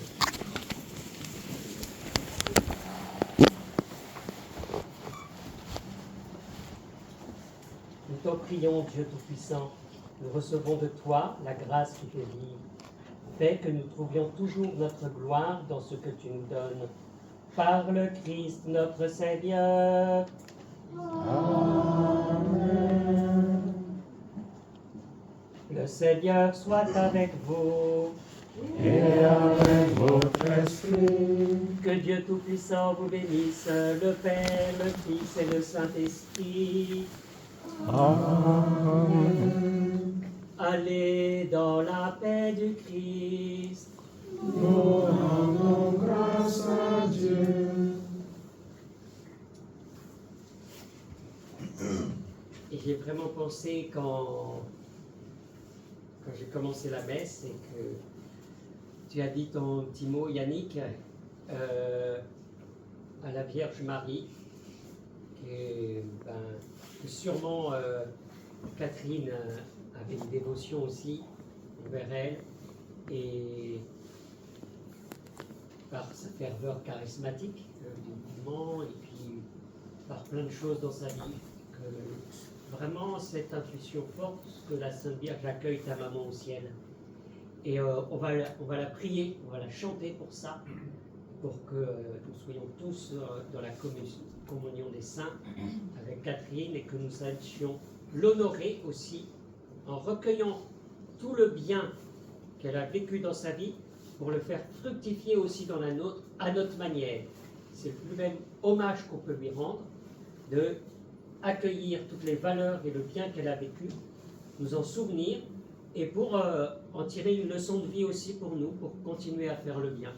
Nous t'en prions, Dieu Tout-Puissant, nous recevons de toi la grâce qui fait vivre. Fais que nous trouvions toujours notre gloire dans ce que tu nous donnes. Par le Christ notre Seigneur. Amen. Le Seigneur soit avec vous. Et avec votre esprit. Que Dieu Tout-Puissant vous bénisse, le Père, le Fils et le Saint-Esprit. Amen. Allez dans la paix du Christ. Nous rendons grâce à Dieu. Et j'ai vraiment pensé quand j'ai commencé la messe et que tu as dit ton petit mot, Yannick, à la Vierge Marie, que sûrement Catherine avait une dévotion aussi envers elle, et par sa ferveur charismatique du mouvement, et puis par plein de choses dans sa vie, que vraiment cette intuition forte que la Sainte Vierge accueille ta maman au ciel. Et on va la prier, on va la chanter pour ça, pour que nous soyons tous dans la communion des saints avec Catherine, et que nous sachions l'honorer aussi en recueillant tout le bien qu'elle a vécu dans sa vie pour le faire fructifier aussi dans la nôtre, à notre manière. C'est le plus bel hommage qu'on peut lui rendre, de accueillir toutes les valeurs et le bien qu'elle a vécu, nous en souvenir, et pour en tirer une leçon de vie aussi pour nous, pour continuer à faire le bien.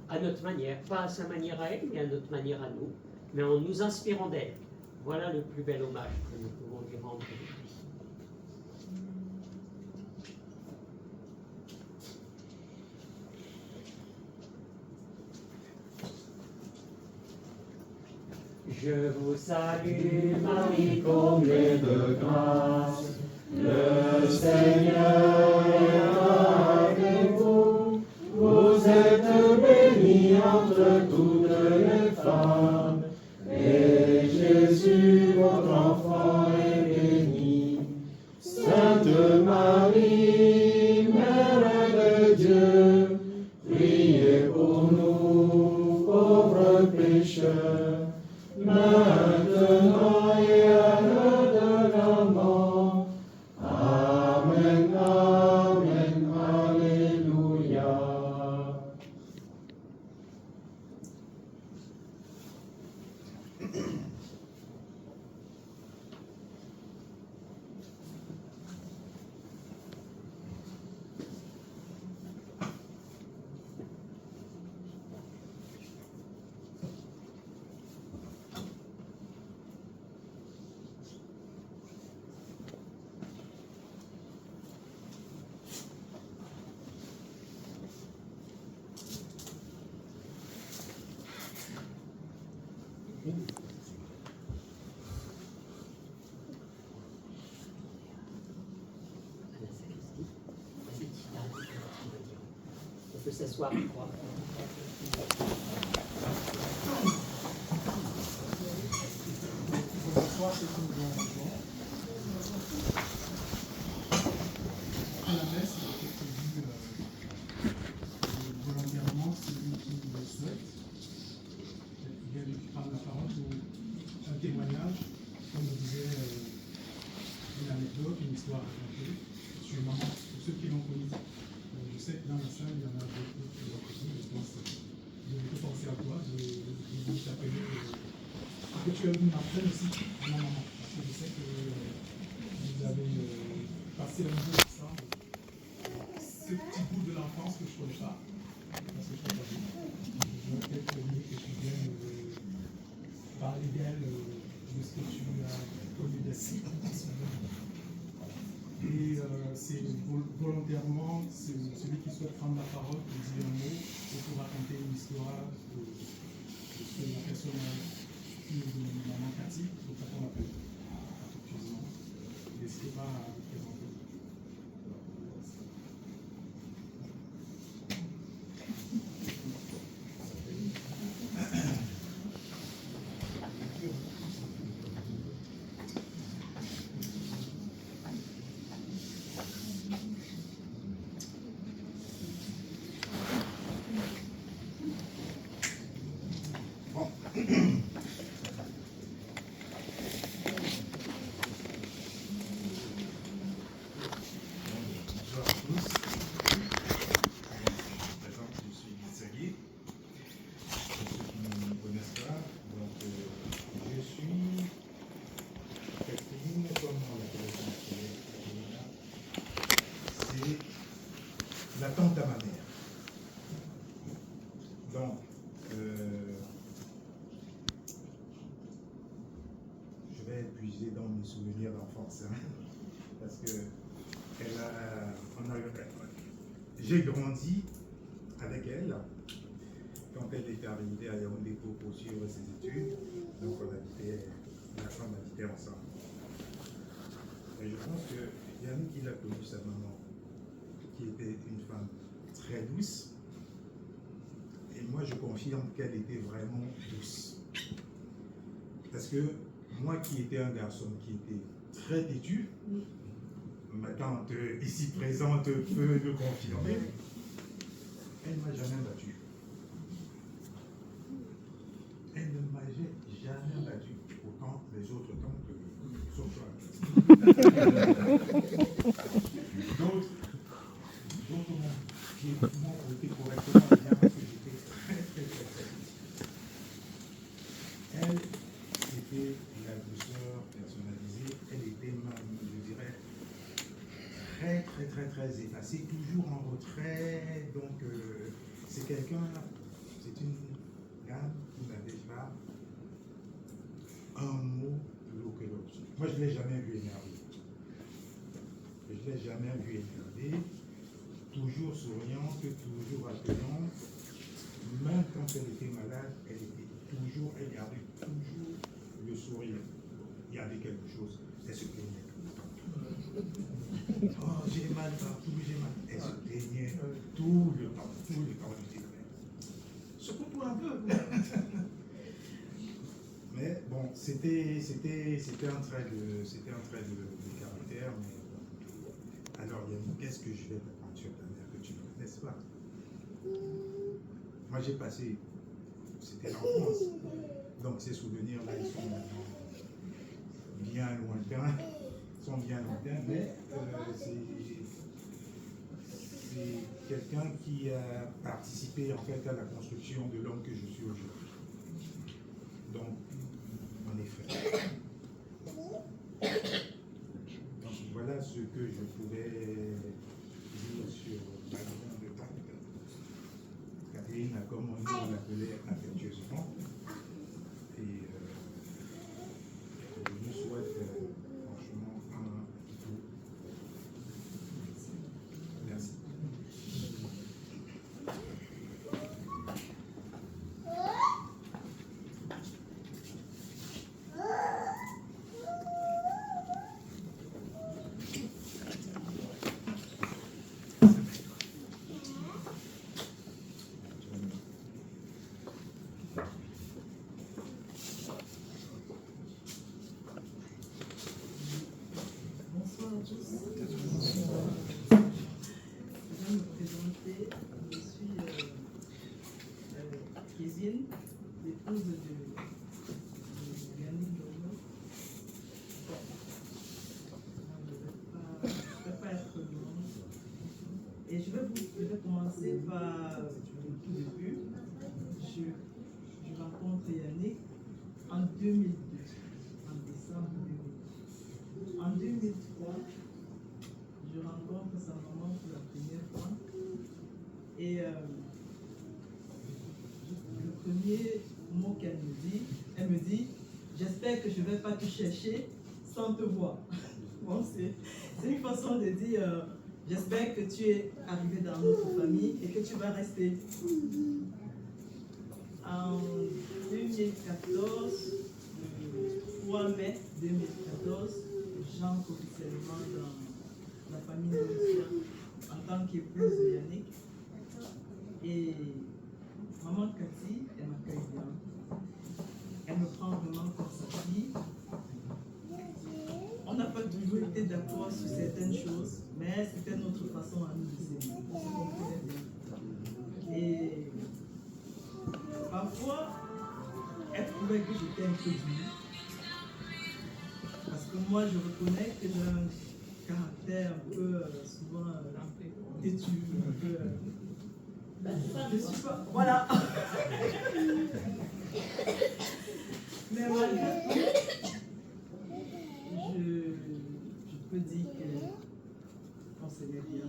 À notre manière, pas à sa manière à elle, mais à notre manière à nous, mais en nous inspirant d'elle. Voilà le plus bel hommage que nous pouvons lui rendre aujourd'hui. Je vous salue, Marie, Comblée de grâce, le Seigneur est avec vous. Vous êtes bénie entre toutes les femmes, et Jésus, votre enfant, est béni. Sainte Marie, Mère de Dieu, priez pour nous, pauvres pécheurs, maintenant et à l'heure de la mort. Amen, amen, alléluia. On peut s'asseoir, je crois. Bonsoir, c'est une bonne journée. À la messe, il est prévu volontairement celui qui le souhaite. Il vient de prendre la parole pour un témoignage, comme je disais, une anecdote, une histoire racontée sur maman, pour ceux qui l'ont connue. Je sais que dans la salle, il y en a beaucoup qui l'ont connue. Je pense que je vais penser à toi, je vais t'appeler. Que tu as vu m'apprendre aussi à ma maman. Parce que je sais que vous avez passé la vie ensemble. Ce petit bout de l'enfance que je ne connais pas. Parce que je ne connais pas. Je veux peut-être que tu viennes parler d'elle, de ce que tu as connu d'elle. Et c'est volontairement celui qui souhaite prendre la parole pour dire un mot et pour raconter une histoire de ce que la personne a de maman Cathy, donc ça qu'on appelle affectueusement. N'hésitez pas à vous présenter. c'est la tante à ma mère. Donc, je vais puiser dans mes souvenirs d'enfance, hein, parce que j'ai grandi avec elle quand elle était arrivée à Yaoundé pour poursuivre ses études. Donc on habitait, la femme habitait ensemble. Et je pense que Yannick, il a connu sa maman, qui était une femme très douce. Et moi, je confirme qu'elle était vraiment douce. Parce que moi qui étais un garçon qui était très têtu, ma tante ici présente peut le confirmer, elle ne m'a jamais battu. Elle ne m'a jamais battu. Autant les autres tantes sont pas. D'autres m'ont été correctement bien parce que j'étais très petit. Elle était la douceur personnalisée, elle était même, je dirais, très effacée, toujours en retrait. Donc c'est quelqu'un, c'est une dame qui n'avait pas un mot l'eau que l'autre. Moi je ne l'ai jamais vu énervé. Je ne l'ai jamais vu énervé. Toujours souriante, toujours accueillante. Même quand elle était malade, elle gardait toujours le sourire. Il y avait quelque chose. Elle se plaignait tout le temps. Oh, j'ai mal partout, j'ai mal. Elle se plaignait tout le temps. Je disais, secoue-toi un peu. Mais bon, c'était un trait de caractère. Mais bon. Alors, Yannick, qu'est-ce que je vais t'apprendre sur ta mère que tu ne connaisses pas? Moi, j'ai passé, c'était l'enfance. Donc, ces souvenirs-là, ils sont maintenant bien lointains. Mais c'est quelqu'un qui a participé en fait à la construction de l'homme que je suis aujourd'hui. Donc, en effet. Donc, voilà ce que je pouvais dire sur la maison de tante. Catherine, comme on l'appelait affectueusement. Et je nous souhaite franchement un tout. Merci. Bonsoir à tous. Je vais me présenter. Je suis Kézine, l'épouse de Yannick Jono. Je ne vais pas être longue. Et je vais commencer par le tout début. Je rencontre Yannick en 2002, en décembre 2002. En 2003, je rencontre sa maman pour la première fois. Et le premier mot qu'elle me dit, j'espère que je ne vais pas te chercher sans te voir. Bon, c'est une façon de dire, j'espère que tu es arrivé dans notre famille et que tu vas rester. En 2014, le 3 mai 2014, j'entre officiellement dans la famille Nourricia en tant qu'épouse de Yannick. Et maman Cathy, elle m'accueille bien. Elle me prend vraiment comme sa fille. On n'a pas toujours été d'accord sur certaines choses, mais c'était notre façon à nous de s'aimer. On se comprenait bien. Et parfois, elle trouvait que j'étais un peu dure. Parce que moi, je reconnais que j'ai un caractère un peu souvent têtu, un peu. Je suis pas. Voilà! Mais malgré tout, je peux dire que on s'aimait bien.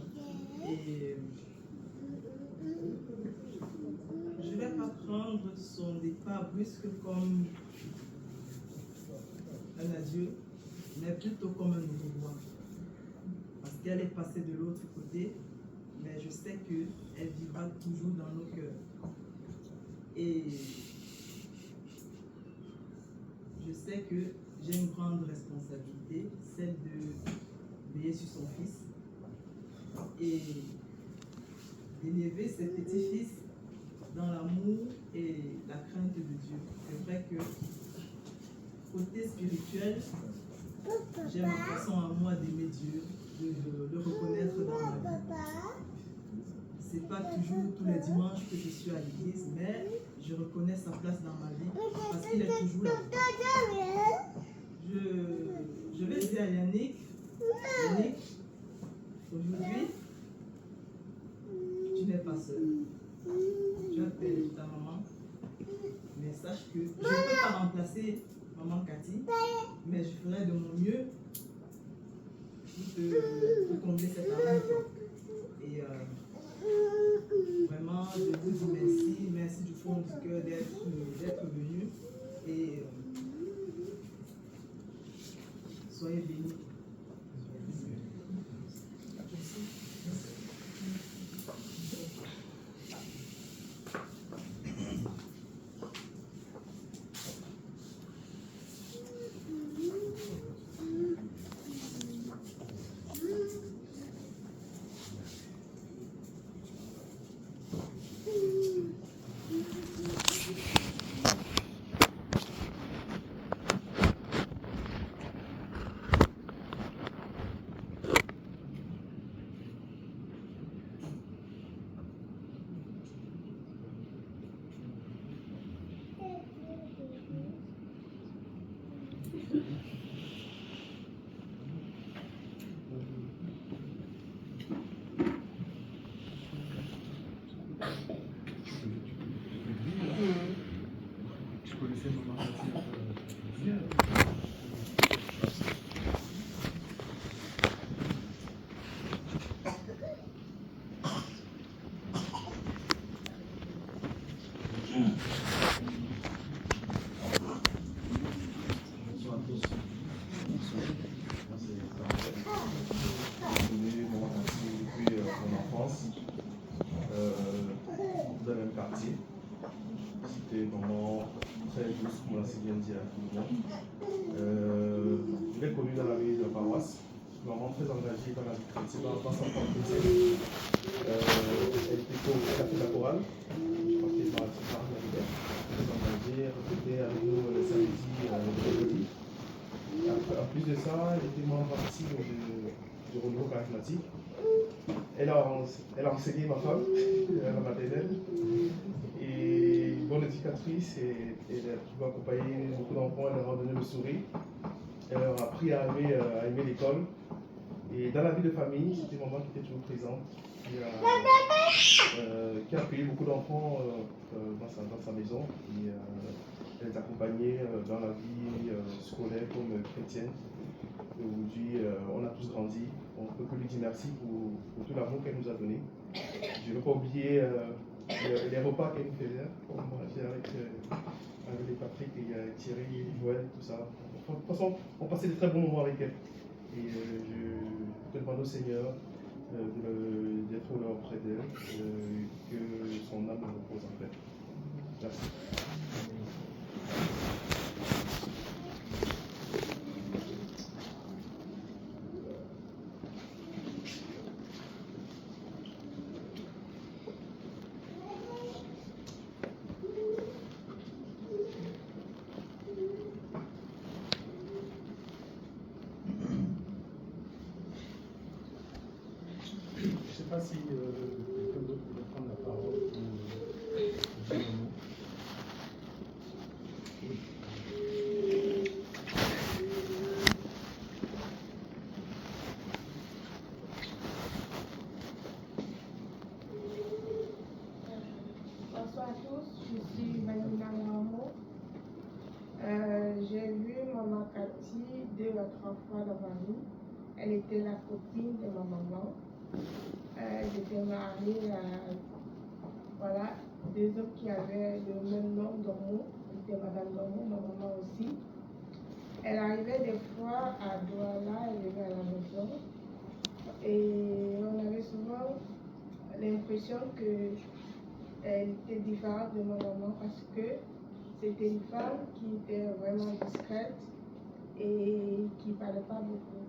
Et je ne vais pas prendre son départ brusque comme un adieu, mais plutôt comme un au revoir. Parce qu'elle est passée de l'autre côté, mais je sais qu'elle vivra toujours dans nos cœurs. Et je sais que j'ai une grande responsabilité, celle de veiller sur son fils et d'élever ses petits-fils dans l'amour et la crainte de Dieu. C'est vrai que côté spirituel, j'ai ma façon à moi d'aimer Dieu, de le reconnaître dans ma vie. C'est pas toujours tous les dimanches que je suis à l'église, mais je reconnais sa place dans ma vie parce qu'il est toujours là. Je vais dire à Yannick, aujourd'hui, tu n'es pas seul. Tu as perdu ta maman, mais sache que je ne peux pas remplacer maman Cathy, mais je ferai de mon mieux pour combler cette amour. Et vraiment, je vous dis merci du fond du cœur d'être venu. Et soyez bénis. Bonsoir à tous. Moi, c'est connu mon quartier depuis mon enfance, dans le même quartier. C'était vraiment très douce, comme on l'a si bien dit à tout le monde. Je l'ai connu dans la vie de la paroisse, vraiment très engagée dans la vie chrétienne, dans sa propre chrétienne. Elle a fait la chorale, je crois qu'elle m'a très engagée, elle répétait avec nous le samedi, le vendredi. En plus de ça, elle était membre active du renouveau charismatique. Elle a enseigné ma femme à la maternelle. Et bonne éducatrice, et elle a pu accompagner beaucoup d'enfants, elle leur a donné le sourire. Elle leur a appris à aimer l'école. Et dans la vie de famille, c'était une maman qui était toujours présente, qui a accueilli beaucoup d'enfants dans sa maison. Et, elle les accompagnait dans la vie scolaire comme chrétienne. Aujourd'hui, on a tous grandi. On ne peut que lui dire merci pour tout l'amour qu'elle nous a donné. Je ne veux pas oublier les repas qu'elle nous faisait. On mangeait avec les Patrick, et Thierry, Joël, tout ça. De toute façon, on passait de très bons moments avec elle. Et je demande au Seigneur d'être là auprès d'elle, que son âme repose en paix. Merci. Je ne sais pas si quelqu'un d'autre voulait prendre la parole pour dire un mot. Bonsoir à tous, je suis Vanina Ramo. J'ai vu Maman Cathy 2 à 3 fois dans ma vie. Elle était la copine de ma maman. J'étais mariée à voilà, deux hommes qui avaient le même nom, Dormo. C'était Madame Dormo, ma maman aussi. Elle arrivait des fois à Douala, elle venait à la maison. Et on avait souvent l'impression qu'elle était différente de ma maman parce que c'était une femme qui était vraiment discrète et qui ne parlait pas beaucoup.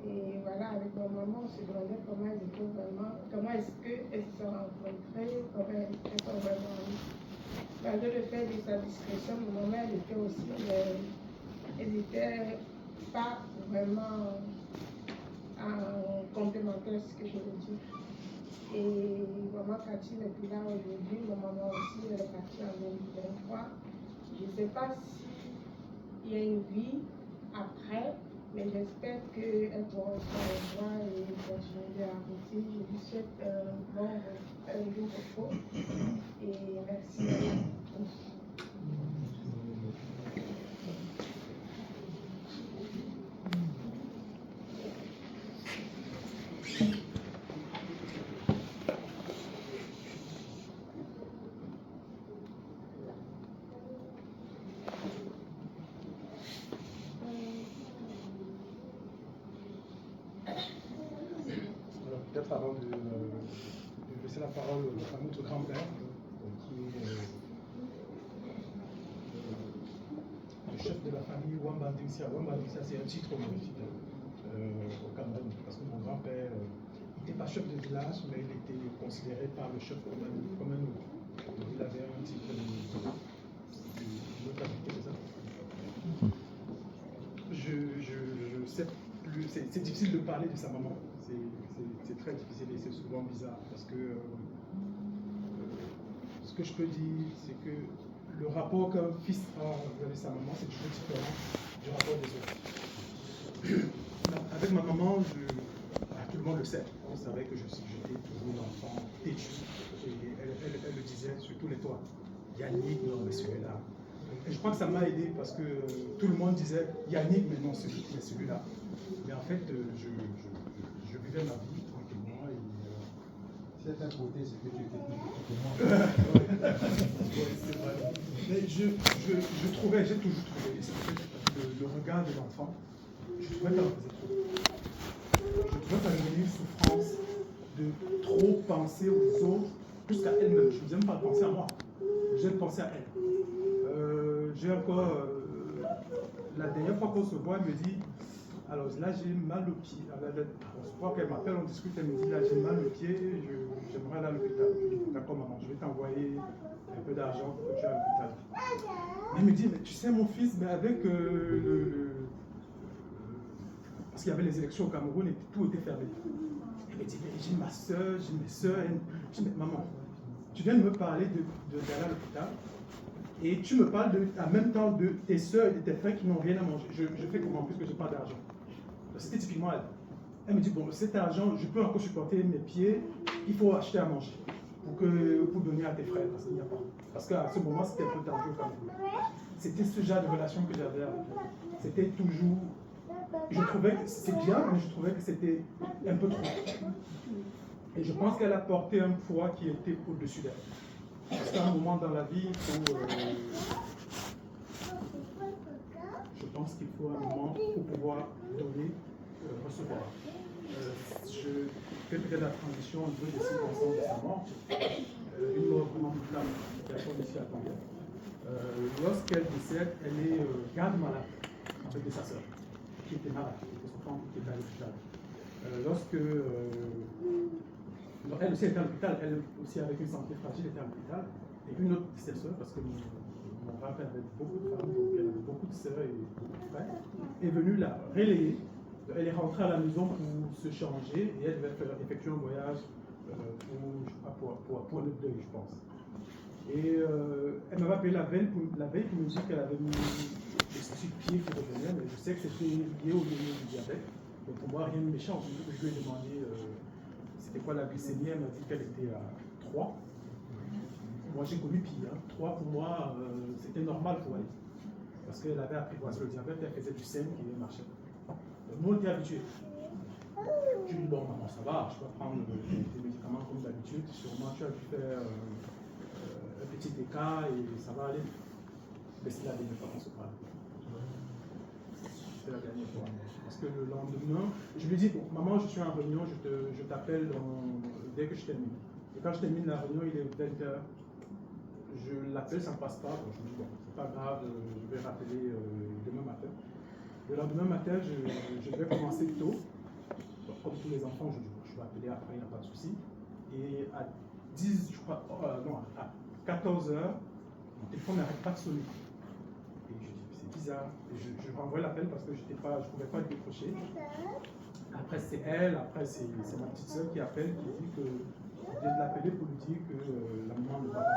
Et voilà, avec ma maman, on se demandait comment elles étaient vraiment, comment est-ce qu'elles se sont rencontrées, comment elles sont vraiment amies. Malgré le fait de sa discrétion, ma maman, elle était aussi, elle n'était pas vraiment complémentaire, ce que je veux dire. Et maman Cathy n'est plus là aujourd'hui, ma maman aussi, elle est partie en 2023. Je ne sais pas s'il y a une vie après, mais j'espère qu'elle pourra se revoir et continuer à routine. Je lui souhaite un bon repos et merci. Peut-être avant de laisser la parole à notre grand-père, qui est le chef de la famille Wamba Dingsia. Wamba Dingsia, c'est un titre honorifique au Cameroun, parce que mon grand-père n'était pas chef de village, mais il était considéré par le chef comme un autre. Donc il avait un titre de notabilité de ça. C'est difficile de parler de sa maman. C'est très difficile et c'est souvent bizarre parce que ce que je peux dire, c'est que le rapport qu'un fils a avec sa maman, c'est toujours différent du rapport des autres. Avec ma maman, tout le monde le sait, on savait que j'étais toujours l'enfant têtu et elle le disait sur tous les toits. Yannick, non, mais celui-là. Et je crois que ça m'a aidé parce que tout le monde disait Yannick, mais non, c'est celui-là. Mais en fait, je vivais ma vie tranquillement. C'est un côté, c'est que tu étais plus que moi. Oui, c'est vrai. Mais j'ai toujours trouvé, et c'est peut-être le regard de l'enfant, je trouvais qu'elle en faisait trop. Je trouvais qu'elle avait une souffrance de trop penser aux autres jusqu'à elle-même. Je n'aime pas penser à moi, j'aime penser à elle. J'ai encore, la dernière fois qu'on se voit, elle me dit, alors là j'ai mal au pied. On se voit qu'elle m'appelle, on discute, elle me dit, là j'ai mal au pied, j'aimerais aller à l'hôpital. Je dis, d'accord maman, je vais t'envoyer un peu d'argent pour que tu ailles à l'hôpital. Elle me dit, mais tu sais mon fils, mais avec parce qu'il y avait les élections au Cameroun et tout était fermé. Elle me dit, mais j'ai ma soeur, j'ai mes soeurs. Je dis, mais maman, tu viens de me parler d'aller à l'hôpital. Et tu me parles en même temps de tes soeurs et de tes frères qui n'ont rien à manger. Je fais comment puisque je n'ai pas d'argent. C'était typiquement elle. Elle me dit, bon, cet argent, je peux encore supporter mes pieds, il faut acheter à manger pour donner à tes frères, parce qu'il n'y a pas. Parce qu'à ce moment, c'était un peu tendu au Cameroun. C'était ce genre de relation que j'avais avec elle. C'était toujours... Je trouvais que c'est bien, mais je trouvais que c'était un peu trop. Et je pense qu'elle a porté un poids qui était au-dessus d'elle. Parce qu'à un moment dans la vie, je pense qu'il faut un moment pour pouvoir donner, recevoir. Je fais peut-être la transition un peu des circonstances de sa mort. Une mort vraiment blâme, qui a pas ici à tomber. Lorsqu'elle décède, elle est garde malade avec sa soeur, qui était malade, son femme qui était à l'hôpital. Elle aussi était à l'hôpital, elle aussi avec une santé fragile était à l'hôpital. Et une autre de ses sœurs, parce que mon grand-père avait beaucoup de femmes, donc elle avait beaucoup de sœurs et beaucoup de frères, est venue la relayer. Elle est rentrée à la maison pour se changer et elle devait effectuer un voyage pour le deuil, je pense. Et elle m'avait appelé la veille pour me dire qu'elle avait mis des soucis de pied qui revenaient, mais je sais que c'était lié au niveau du diabète. Donc pour moi, rien de méchant. Je lui ai demandé c'était quoi la glycémie, elle m'a dit qu'elle était à 3. Moi j'ai connu pire, 3 pour moi c'était normal pour elle. Parce qu'elle avait apprivoisé le diabète, elle faisait du sein qui marchait. Nous on était habitués. Je lui dis, bon, maman, ça va, je peux prendre tes médicaments comme d'habitude. Sûrement, tu as dû faire un petit écart et ça va aller. Mais c'est la dernière fois qu'on se parle. C'est la dernière fois. Parce que le lendemain, je lui dis, bon, maman, je suis en réunion, je t'appelle dès que je termine. Et quand je termine la réunion, il est 20h. Je l'appelle, ça ne passe pas. Donc je me dis, bon, c'est pas grave, je vais rappeler demain matin. Le lendemain matin, je vais commencer tôt. Donc, comme tous les enfants, je vais appeler après, il n'y a pas de souci. Et à 10, je crois, à 14h, mon téléphone n'arrête pas de sonner. Et je dis, c'est bizarre. Et je renvoie l'appel parce que je ne pouvais pas décrocher. Après, c'est elle, après, c'est ma petite soeur qui appelle, qui dit que je viens de l'appeler pour lui dire que la maman ne va pas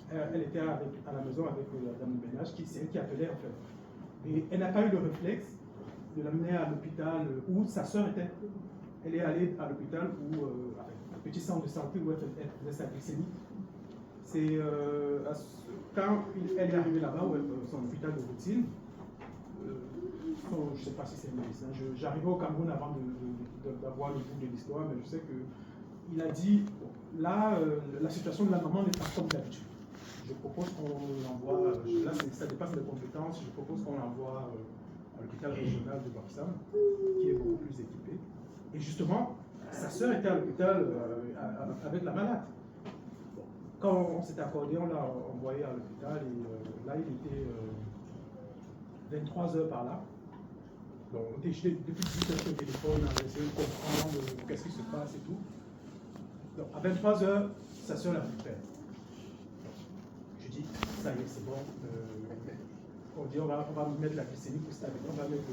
bien. Elle était à la maison avec la dame de ménage, c'est elle qui appelait en fait. Et elle n'a pas eu le réflexe de l'amener à l'hôpital où sa soeur était. Elle est allée à l'hôpital où, avec un petit centre de santé où elle faisait sa glycémie. C'est quand elle est arrivée là-bas, son hôpital de routine, je ne sais pas si c'est le médecin, j'arrivais au Cameroun avant d'avoir le bout de l'histoire, mais je sais qu'il a dit, là, la situation de la maman n'est pas comme d'habitude. Je propose qu'on l'envoie, là ça dépasse mes compétences, je propose qu'on l'envoie à l'hôpital régional de Baksam, qui est beaucoup plus équipé. Et justement, sa sœur était à l'hôpital avec la malade. Bon, quand on s'est accordé, on l'a envoyé à l'hôpital et là il était 23h par là. Donc depuis 10h au téléphone, on a essayé de comprendre qu'est-ce qui se passe et tout. Donc à 23h, sa sœur l'a pu faire. Je dis, ça y est, c'est bon. On dit, on va mettre la glycémie pour stabiliser, on va mettre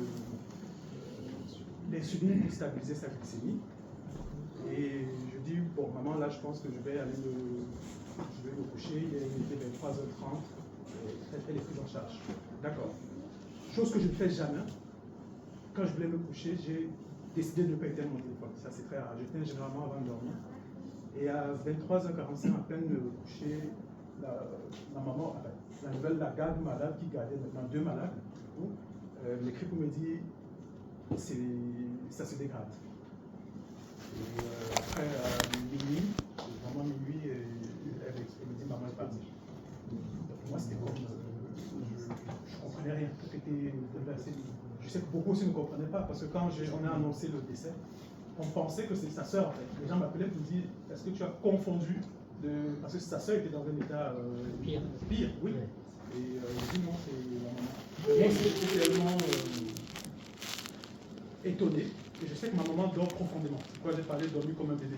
l'insuline pour stabiliser sa glycémie. Et je dis, bon, maman, là, je pense que je vais me coucher. Il était 23h30. Elle est prise en charge. D'accord. Chose que je ne fais jamais. Quand je voulais me coucher, j'ai décidé de ne pas éteindre mon téléphone. Ça, c'est très rare. J'éteins généralement avant de dormir. Et à 23h45, à peine couché, la maman, la garde malade qui gardait maintenant 2 malades, m'écrit pour me dire ça se dégrade. Et après, minuit, vraiment minuit, elle me dit maman est partie. Donc, moi, c'était comme je ne comprenais rien. Tout était bouleversé. Je sais que beaucoup aussi ne comprenaient pas parce que quand on a annoncé le décès, on pensait que c'est sa sœur en fait. Les gens m'appelaient pour me dire est-ce que tu as confondu parce que sa sœur était dans un état pire, oui. Et je dis non, c'est la maman. Moi, j'étais tellement étonné et je sais que ma maman dort profondément. Quand j'ai parlé de dormir comme un bébé,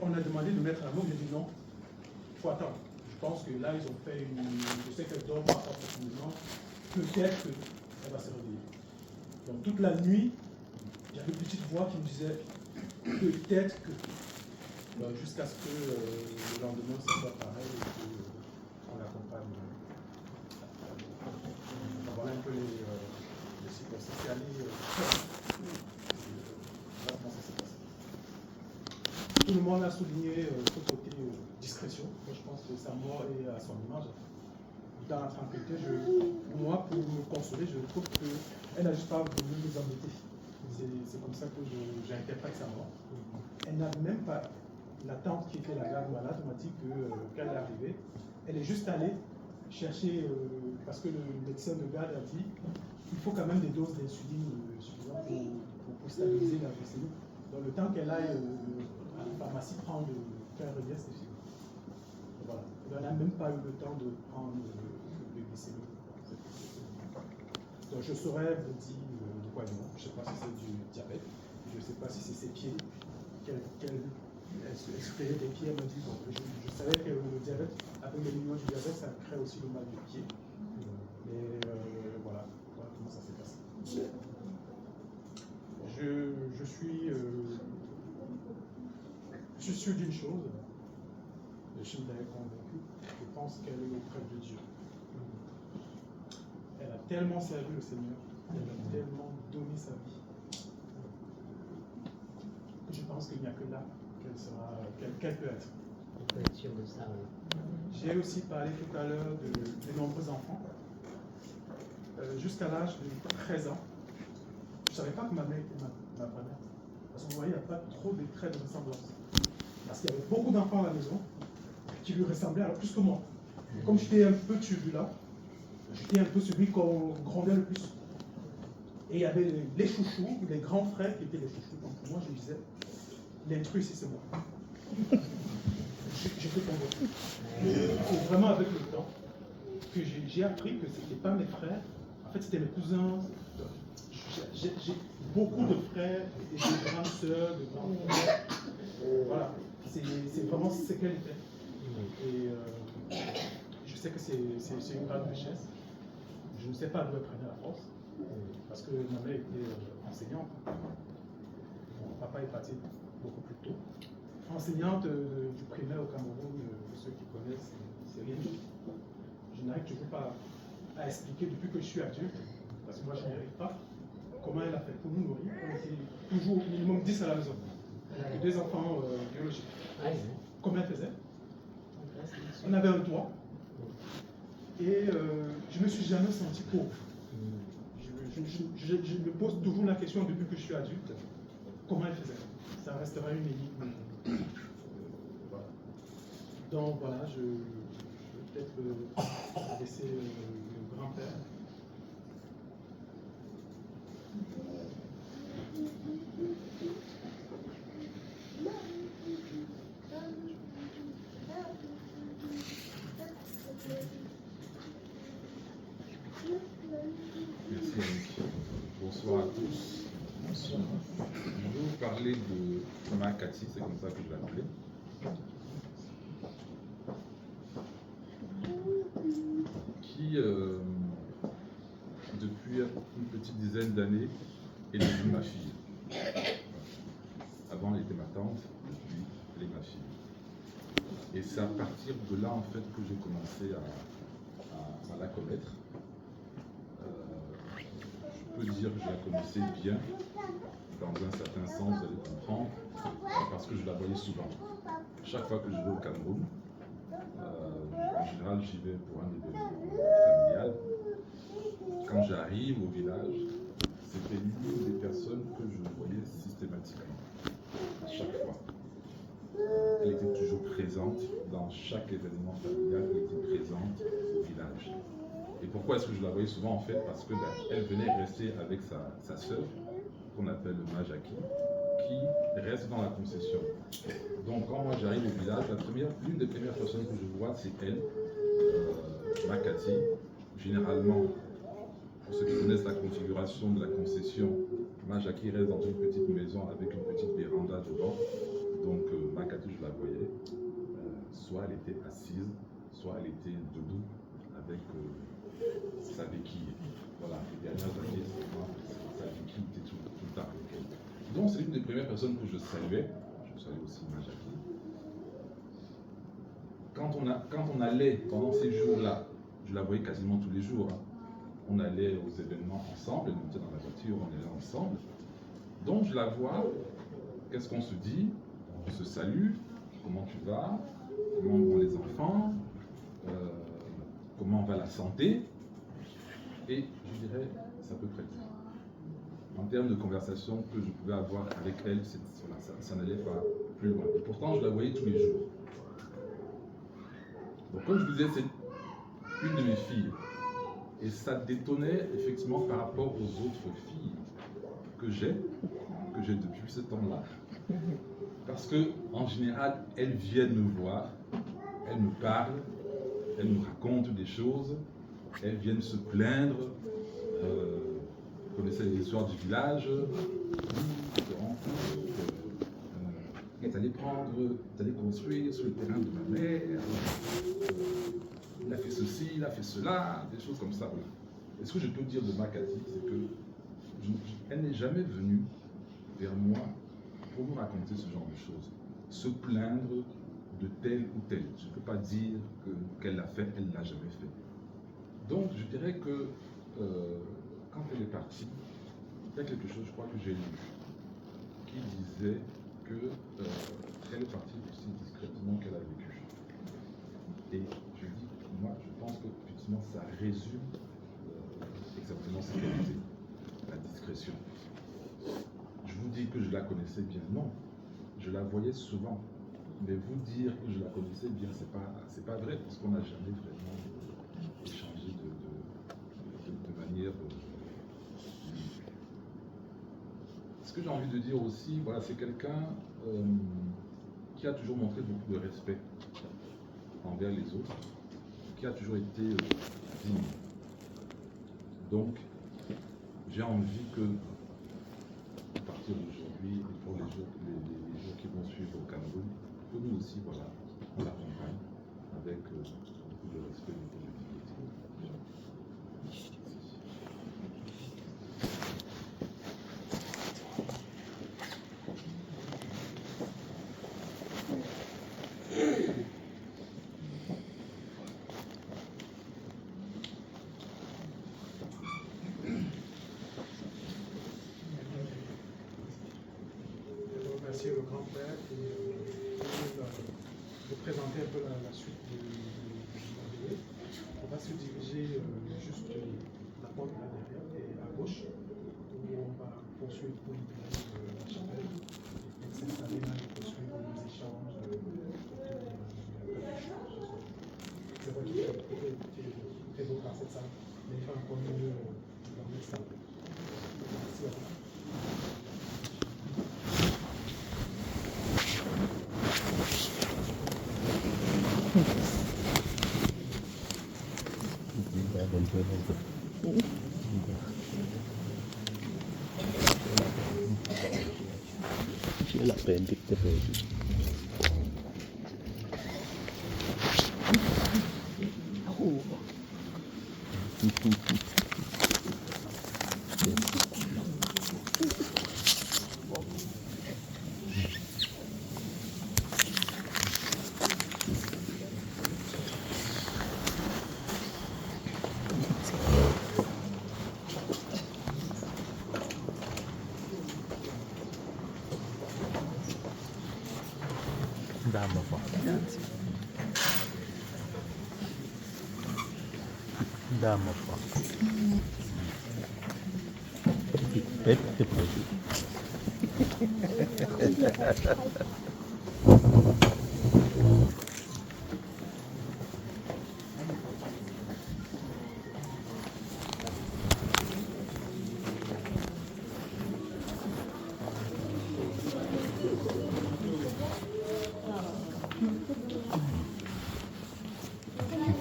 on a demandé de mettre un mot, j'ai dit non, il faut attendre. Je pense que là, ils ont fait je sais qu'elle dort pas profondément. Peut-être qu'elle va se réveiller. Donc toute la nuit, j'avais une petite voix qui me disait peut-être que. Jusqu'à ce que le lendemain, ça soit pareil et qu'on l'accompagne. Voilà un peu les circonstances. C'est allé. Voilà comment ça s'est passé. Tout le monde a souligné ce côté discrétion. Moi, je pense que sa mort est à son image. Dans la tranquillité, moi, pour me consoler, je trouve qu'elle n'a juste pas voulu nous embêter. C'est comme ça que j'interprète sa mort. Elle n'a même pas. La tante qui était la garde malade m'a dit qu'elle est arrivée. Elle est juste allée chercher, parce que le médecin de garde a dit qu'il faut quand même des doses d'insuline suffisantes pour stabiliser la glycémie. Donc le temps qu'elle aille à la pharmacie faire revenir ses filles. Voilà. Elle n'a même pas eu le temps de prendre le glycémie. Donc je saurais vous dire de quoi il est. Je ne sais pas si c'est du diabète, je ne sais pas si c'est ses pieds. Elle se créait des pieds, elle m'a dit, bon, je savais que le diabète, avec les millions du diabète, ça crée aussi le mal du pied. Mais voilà comment ça s'est passé. Je suis d'une chose, je me l'avais convaincu, je pense qu'elle est auprès de Dieu. Elle a tellement servi le Seigneur, elle a tellement donné sa vie. Je pense qu'il n'y a que là qu'elle peut être. On peut être sûr de ça. J'ai aussi parlé tout à l'heure de nombreux enfants. Jusqu'à l'âge de 13 ans, savais pas que ma mère était ma grand-mère. Parce que vous voyez, il n'y a pas trop de traits de ressemblance. Parce qu'il y avait beaucoup d'enfants à la maison qui lui ressemblaient, alors plus que moi. Et comme j'étais un peu turbulent, j'étais un peu celui qu'on grondait le plus. Et il y avait les chouchous, les grands frères qui étaient les chouchous. Donc moi, je disais, l'intrus ici, c'est moi. J'étais tombé. C'est vraiment avec le temps que j'ai appris que ce n'était pas mes frères, en fait, c'était mes cousins. J'ai beaucoup de frères, et de grandes sœurs, de grands frères. Voilà, c'est vraiment ce qu'elle était. Et je sais que c'est une grande richesse. Je ne sais pas d'où elle prenait la force, parce que ma mère était enseignante. Mon papa est parti beaucoup plus tôt. Enseignante du primaire au Cameroun, ceux qui connaissent, c'est rien du tout. Je n'arrive toujours pas à expliquer depuis que je suis adulte, parce que moi je n'y arrive pas, comment elle a fait pour nous nourrir. On était toujours au minimum 10 à la maison. Elle avait 2 enfants biologiques. Comment elle faisait? On avait un toit. Et je ne me suis jamais senti pauvre. Je me pose toujours la question depuis que je suis adulte, comment elle faisait? Ça restera une énigme. Voilà. Donc voilà, je vais peut-être laisser le grand-père. Merci Annick. Bonsoir à tous. Bonsoir. Je vais vous parler de Makati, c'est comme ça que je l'appelais. Qui, depuis une petite dizaine d'années, est devenue ma fille. Avant, elle était ma tante, depuis, elle est ma fille. Et c'est à partir de là, en fait, que j'ai commencé à la connaître. Je peux dire que je la connaissais bien, dans un certain sens, vous allez comprendre, parce que je la voyais souvent. Chaque fois que je vais au Cameroun, en général, j'y vais pour un événement familial. Quand j'arrive au village, c'était l'une des personnes que je voyais systématiquement, à chaque fois. Elle était toujours présente dans chaque événement familial, elle était présente au village. Et pourquoi est-ce que je la voyais souvent en fait? Parce que elle venait rester avec sa sœur, qu'on appelle le Majaki, qui reste dans la concession. Donc quand moi j'arrive au village, l'une des premières personnes que je vois, c'est elle, Makati. Généralement, pour ceux qui connaissent la configuration de la concession, Majaki reste dans une petite maison avec une petite véranda devant. Donc Makati, je la voyais, soit elle était assise, soit elle était debout avec sa béquille. Voilà, les dernières années, sa béquille était tout le temps avec elle. Donc c'est l'une des premières personnes que je saluais. Je saluais aussi Majaki. Quand on allait pendant ces jours-là, je la voyais quasiment tous les jours. Hein. On allait aux événements ensemble, elle montait dans la voiture, on allait ensemble. Donc je la vois, qu'est-ce qu'on se dit? On se salue, comment tu vas? Comment vont les enfants? Comment va la santé? Et je dirais, c'est à peu près tout. En termes de conversation que je pouvais avoir avec elle, ça n'allait pas plus loin. Et pourtant, je la voyais tous les jours. Donc comme je vous disais, c'est une de mes filles. Et ça détonnait effectivement par rapport aux autres filles que j'ai depuis ce temps-là. Parce que en général, elles viennent me voir, elles me parlent, elles me racontent des choses, elles viennent se plaindre. Vous connaissez les histoires du village. Est allé construire sur le terrain de ma mère. Il a fait ceci, il a fait cela, des choses comme ça. Voilà. Et ce que je peux dire de Makati, c'est que elle n'est jamais venue vers moi pour me raconter ce genre de choses, se plaindre de tel ou tel. Je ne peux pas dire qu'elle l'a fait, elle ne l'a jamais fait. Donc je dirais que quand elle est partie, il y a quelque chose, je crois que j'ai lu, qui disait qu'elle est partie aussi discrètement qu'elle a vécu. Et je dis, moi je pense que effectivement ça résume exactement cette qualité, la discrétion. connaissais bien. Non, je la voyais souvent. Mais vous dire que je la connaissais bien, c'est pas vrai, parce qu'on n'a jamais vraiment échangé de manière Ce que j'ai envie de dire aussi, voilà, c'est quelqu'un qui a toujours montré beaucoup de respect envers les autres, qui a toujours été digne. Donc, j'ai envie que, à partir d'aujourd'hui, et pour les jours qui vont suivre au Cameroun, que nous aussi, voilà, on l'accompagne avec beaucoup de respect et beaucoup de dignité. Remercier le grand-père et de présenter un peu la suite de la vidéo. On va se diriger juste la porte là derrière et à gauche, où on va poursuivre pour la chapelle et s'installer là et poursuivre nos échanges autour de la chose. C'est vrai qu'il est beau dans cette salle, mais il fait encore mieux dans cette salle. Merci à vous. Là, peine de dama fa dama fa pet preso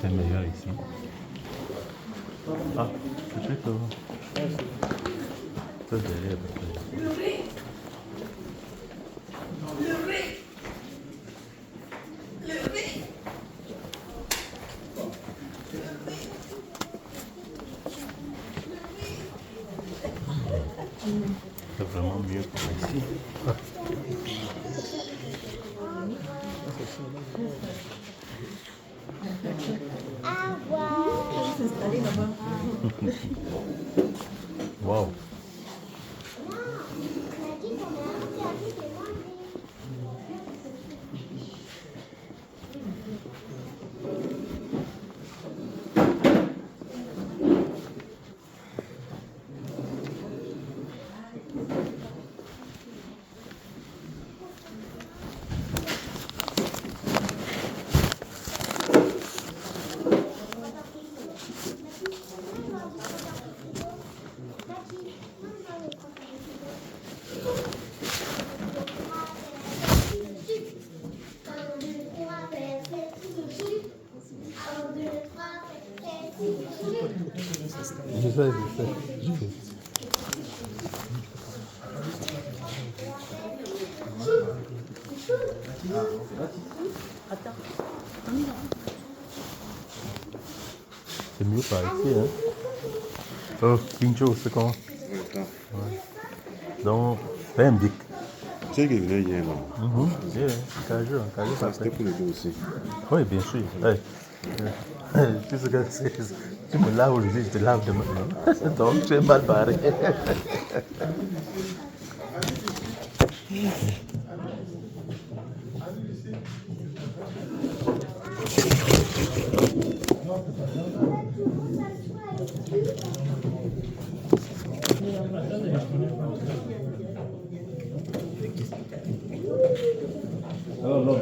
c'est meilleur ici. Ah, peut-être. Ça derrière peut-être. C'est vraiment mieux que ici. Wow. Je sais. C'est mieux par ici, hein. Oh, Kincho, c'est comment? Ouais. Donc, fais un bic. Tu sais qu'il venait hier, non? Cajou, ça C'était pour les deux aussi. Oui, bien sûr. Hey. Tu me laves aujourd'hui, je te lave demain. Donc, tu es mal barré. Alors, non.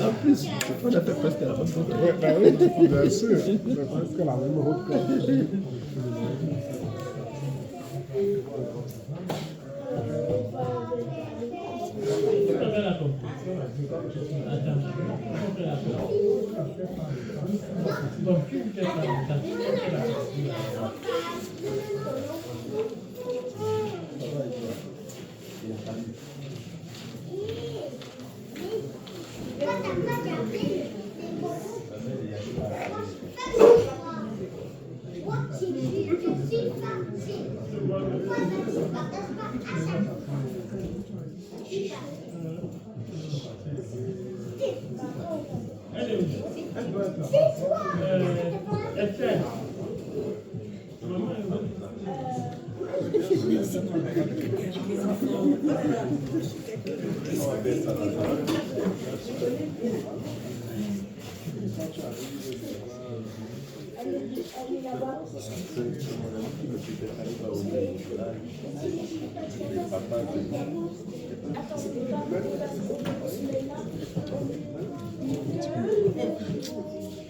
En plus, on a fait presque la même chose. Oui, bien sûr. C'est presque la même route.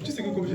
Tu sais que combien?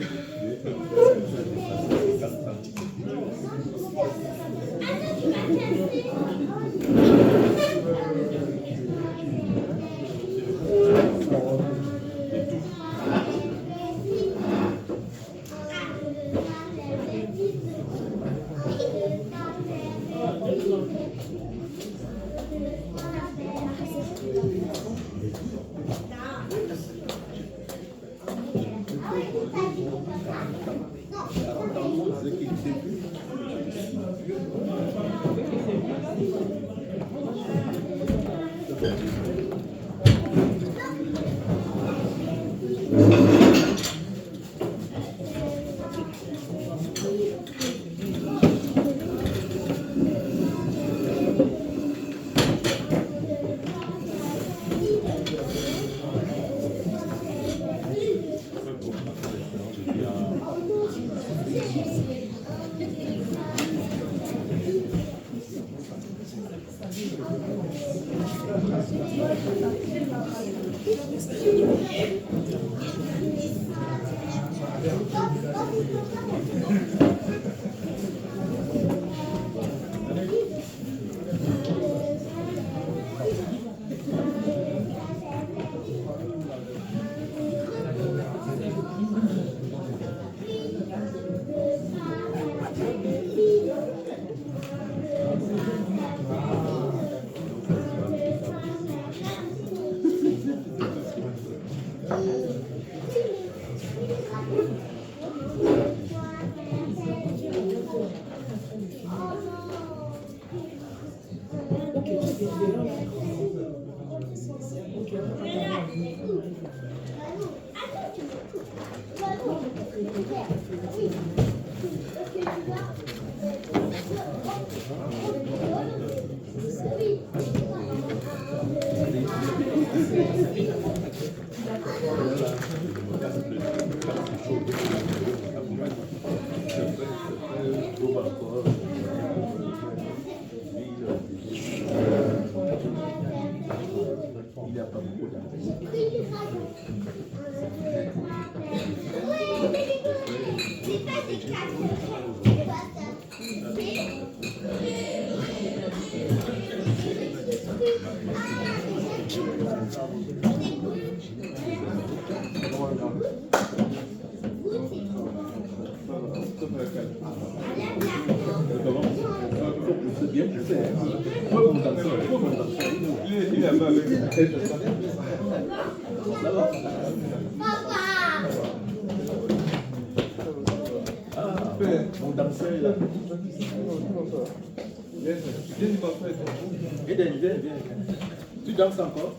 Mon danseur là. Eden, viens. Tu danses encore?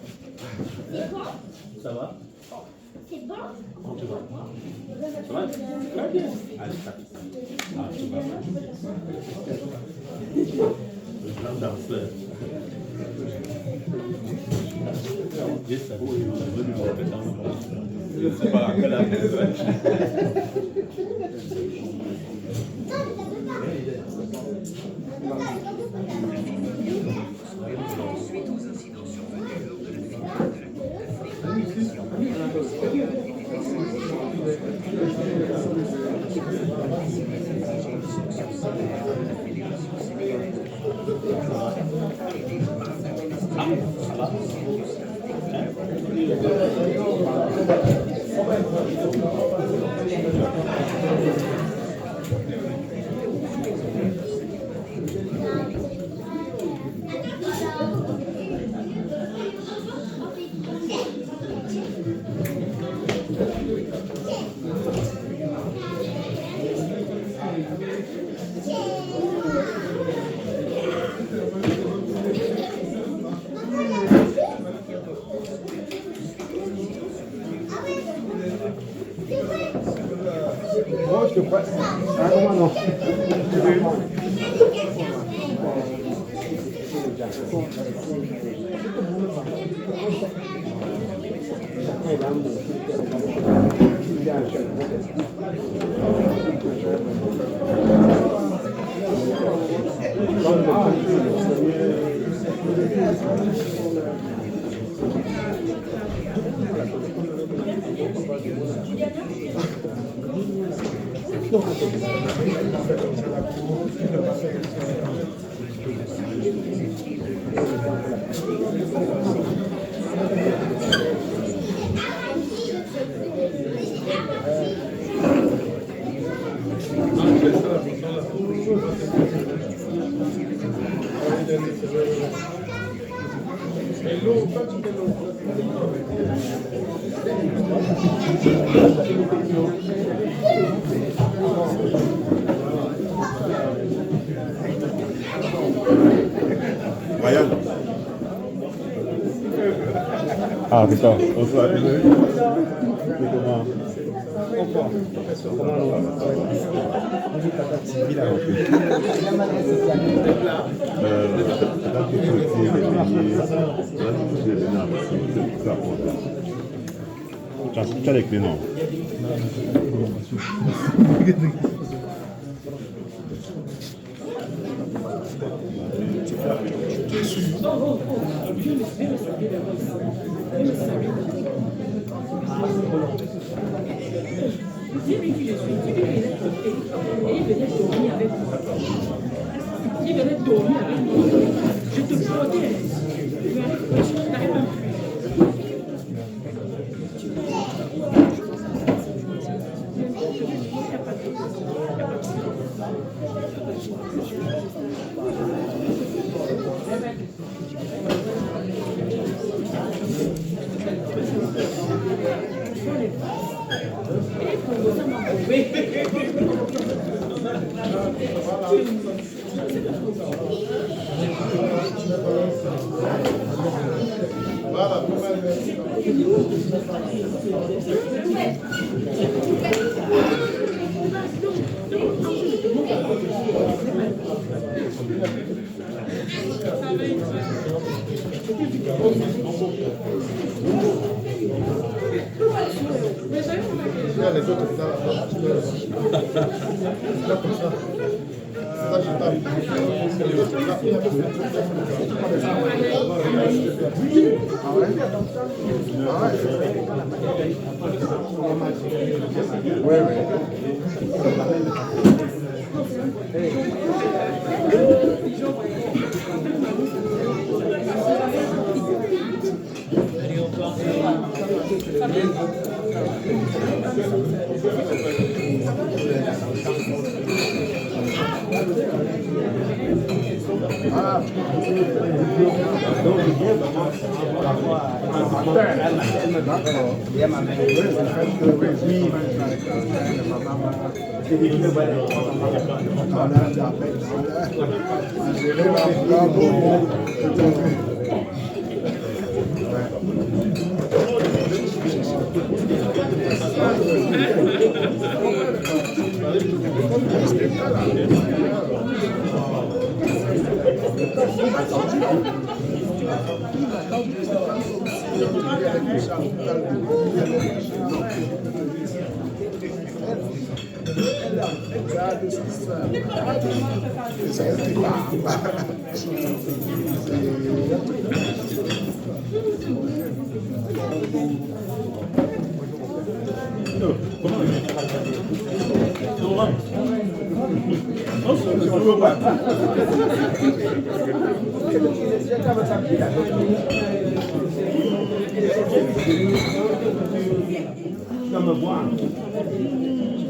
Ça va? C'est bon? Comment tu vas? Ça va? Très bien. Allez, tape. Ah, tu vas. Le grand danseur. C'est pas la peine. Suite aux incidents survenus lors de la finale de la Ligue Moi, je te prête. Ah non, non. Ryan. Ah, putain, bonsoir. C'est comment? Tu as les clés, non? Il venait dormir avec moi. Je te protège.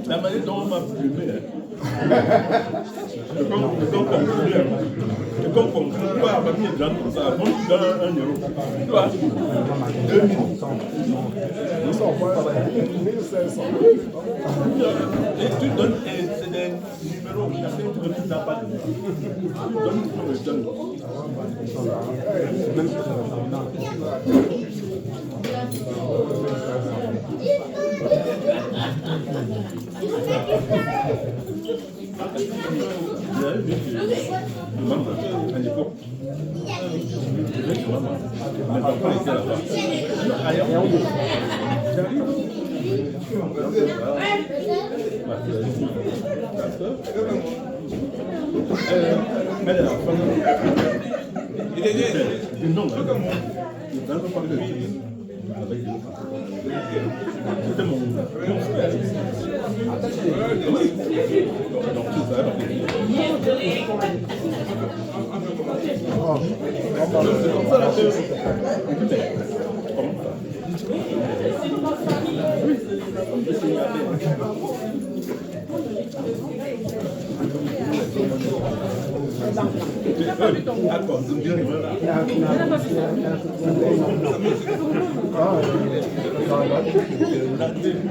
La manière dont on m'a plumé, le compte conclu, pas à partir de comme ça, bon, tu donnes 1 euro. Tu vois, 2000. Et tu donnes, c'est des numéros, chacun tu n'as pas de numéro. Tu donnes,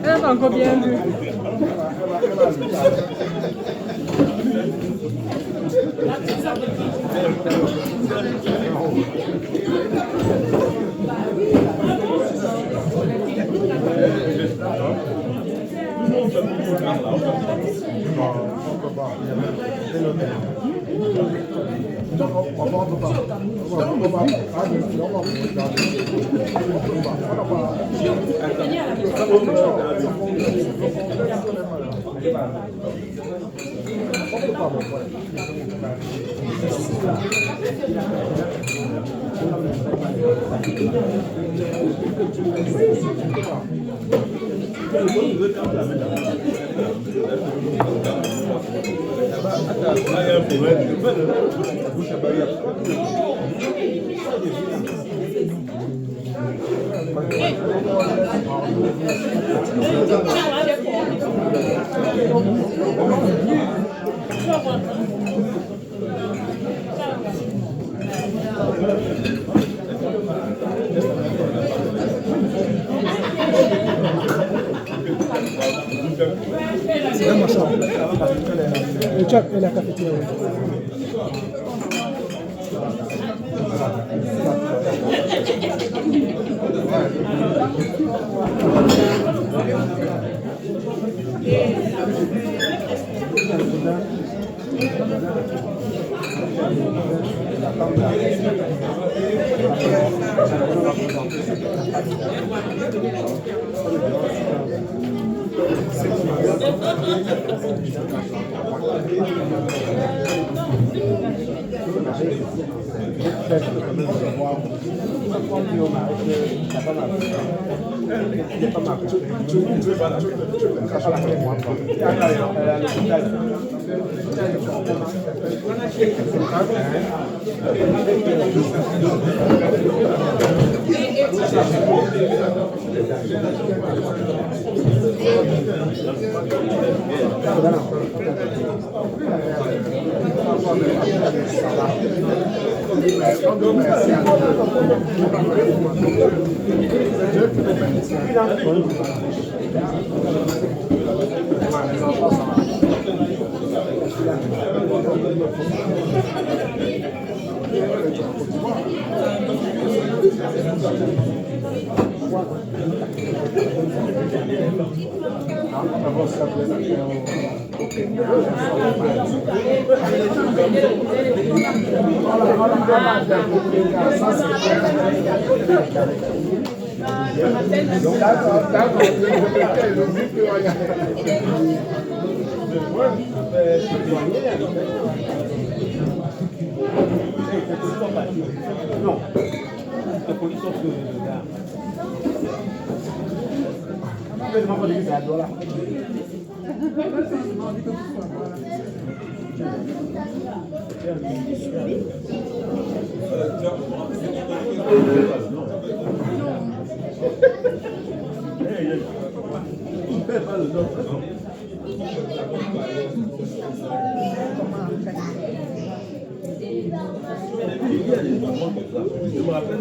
Elle a encore bien vu. Le chat et la cafetière. Non, la police sauf que je me rappelle.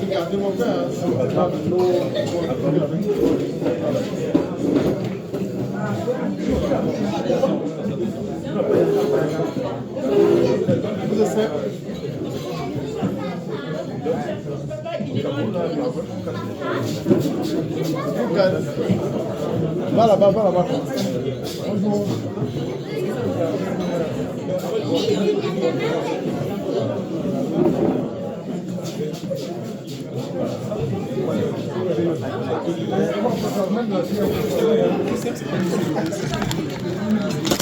Regardez mon père, ça va de l'eau. Vous êtes va là-bas, va là-bas. Bonjour. C'est